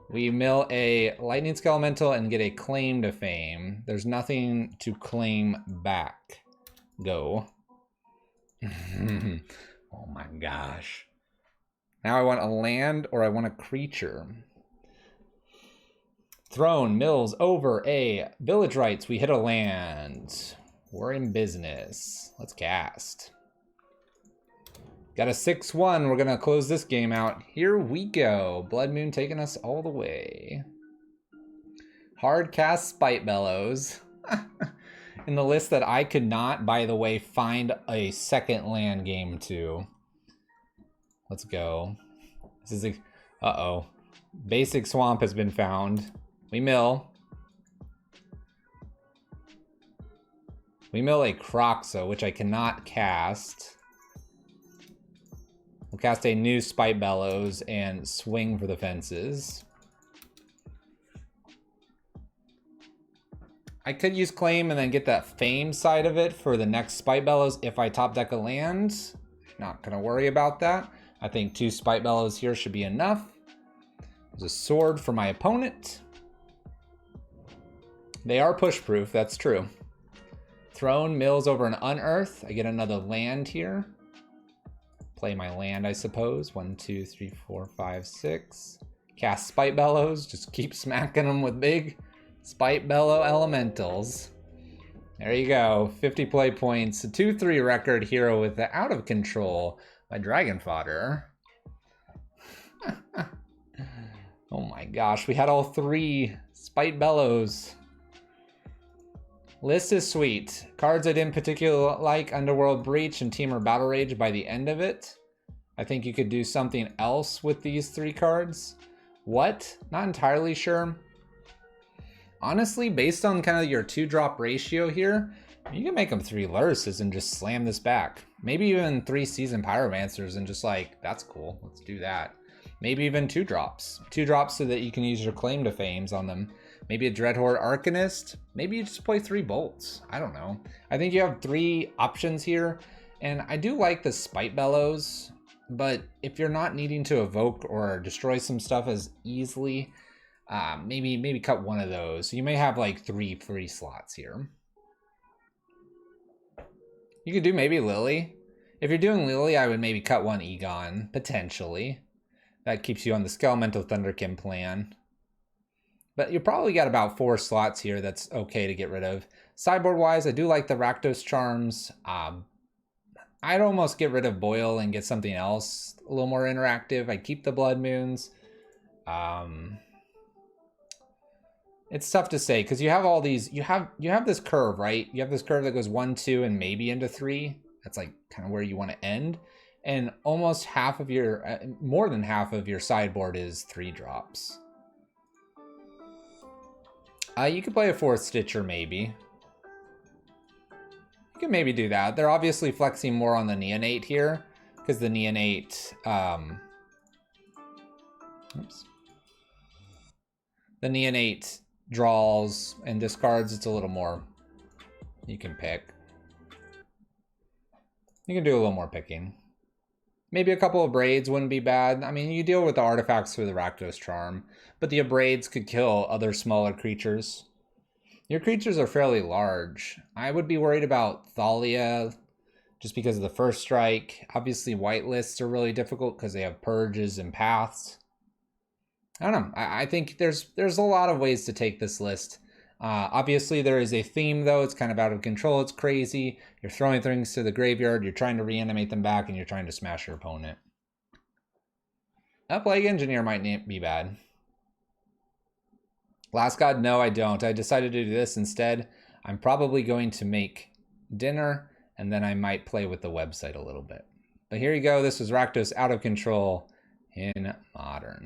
We mill a Lightning Skelemental and get a Claim to Fame. There's nothing to claim back. Go. Oh my gosh. Now I want a land or I want a creature. Throne mills over a village rights. We hit a land. We're in business. Let's cast. Got a 6-1. We're going to close this game out. Here we go. Blood Moon taking us all the way. Hard cast Spite Bellows. In the list that I could not, by the way, find a second land game to. Let's go. This is a... Uh-oh. Basic Swamp has been found. We mill. We mill a Croxa, which I cannot cast. We'll cast a new Spite Bellows and swing for the fences. I could use Claim and then get that Fame side of it for the next Spite Bellows if I top deck a land. Not gonna worry about that. I think 2 Spite Bellows here should be enough. There's a sword for my opponent. They are push-proof, that's true. Throne mills over an Unearth. I get another land here. Play my land, I suppose. 1, 2, 3, 4, 5, 6. Cast Spite Bellows. Just keep smacking them with big Spite Bellow Elementals. There you go. 50 play points. A 2-3 record hero with the Out of Control by Dragon Fodder. Oh my gosh, we had all 3 Spite Bellows. List is sweet. Cards I didn't particularly like: Underworld Breach and Temur Battle Rage by the end of it. I think you could do something else with these 3 cards. What? Not entirely sure. Honestly, based on kind of your 2-drop ratio here, you can make them 3 Lurses and just slam this back. Maybe even 3 Seasoned Pyromancers and just like, that's cool, let's do that. Maybe even 2 drops. 2 drops so that you can use your Claim to Fames on them. Maybe a Dreadhorde Arcanist. Maybe you just play 3 Bolts. I don't know. I think you have 3 options here. And I do like the Spite Bellows, but if you're not needing to evoke or destroy some stuff as easily, maybe cut one of those. So you may have like 3 free slots here. You could do maybe Lily. If you're doing Lily, I would maybe cut 1 Egon, potentially. That keeps you on the Skelemental Thunderkin plan. But you probably got about 4 slots here that's okay to get rid of. Sideboard-wise, I do like the Rakdos Charms. I'd almost get rid of Boil and get something else a little more interactive. I'd keep the Blood Moons. It's tough to say because you have all these. You have this curve, right? You have this curve that goes 1, 2, and maybe into 3. That's like kind of where you want to end. And almost half of your, more than half of your sideboard is 3 drops. You could play a 4th Stitcher, maybe. You can maybe do that. They're obviously flexing more on the Neonate here, because the Neonate, oops. The Neonate draws and discards. It's a little more, you can pick. You can do a little more picking. Maybe a couple of Braids wouldn't be bad. I mean, you deal with the artifacts through the Rakdos Charm, but the Abrades could kill other smaller creatures. Your creatures are fairly large. I would be worried about Thalia just because of the first strike. Obviously, white lists are really difficult because they have purges and paths. I don't know. I think there's a lot of ways to take this list. Obviously, there is a theme, though. It's kind of out of control. It's crazy. You're throwing things to the graveyard. You're trying to reanimate them back, and you're trying to smash your opponent. A Plague Engineer might be bad. Last God, no, I don't. I decided to do this instead. I'm probably going to make dinner, and then I might play with the website a little bit. But here you go. This was Rakdos Out of Control in Modern.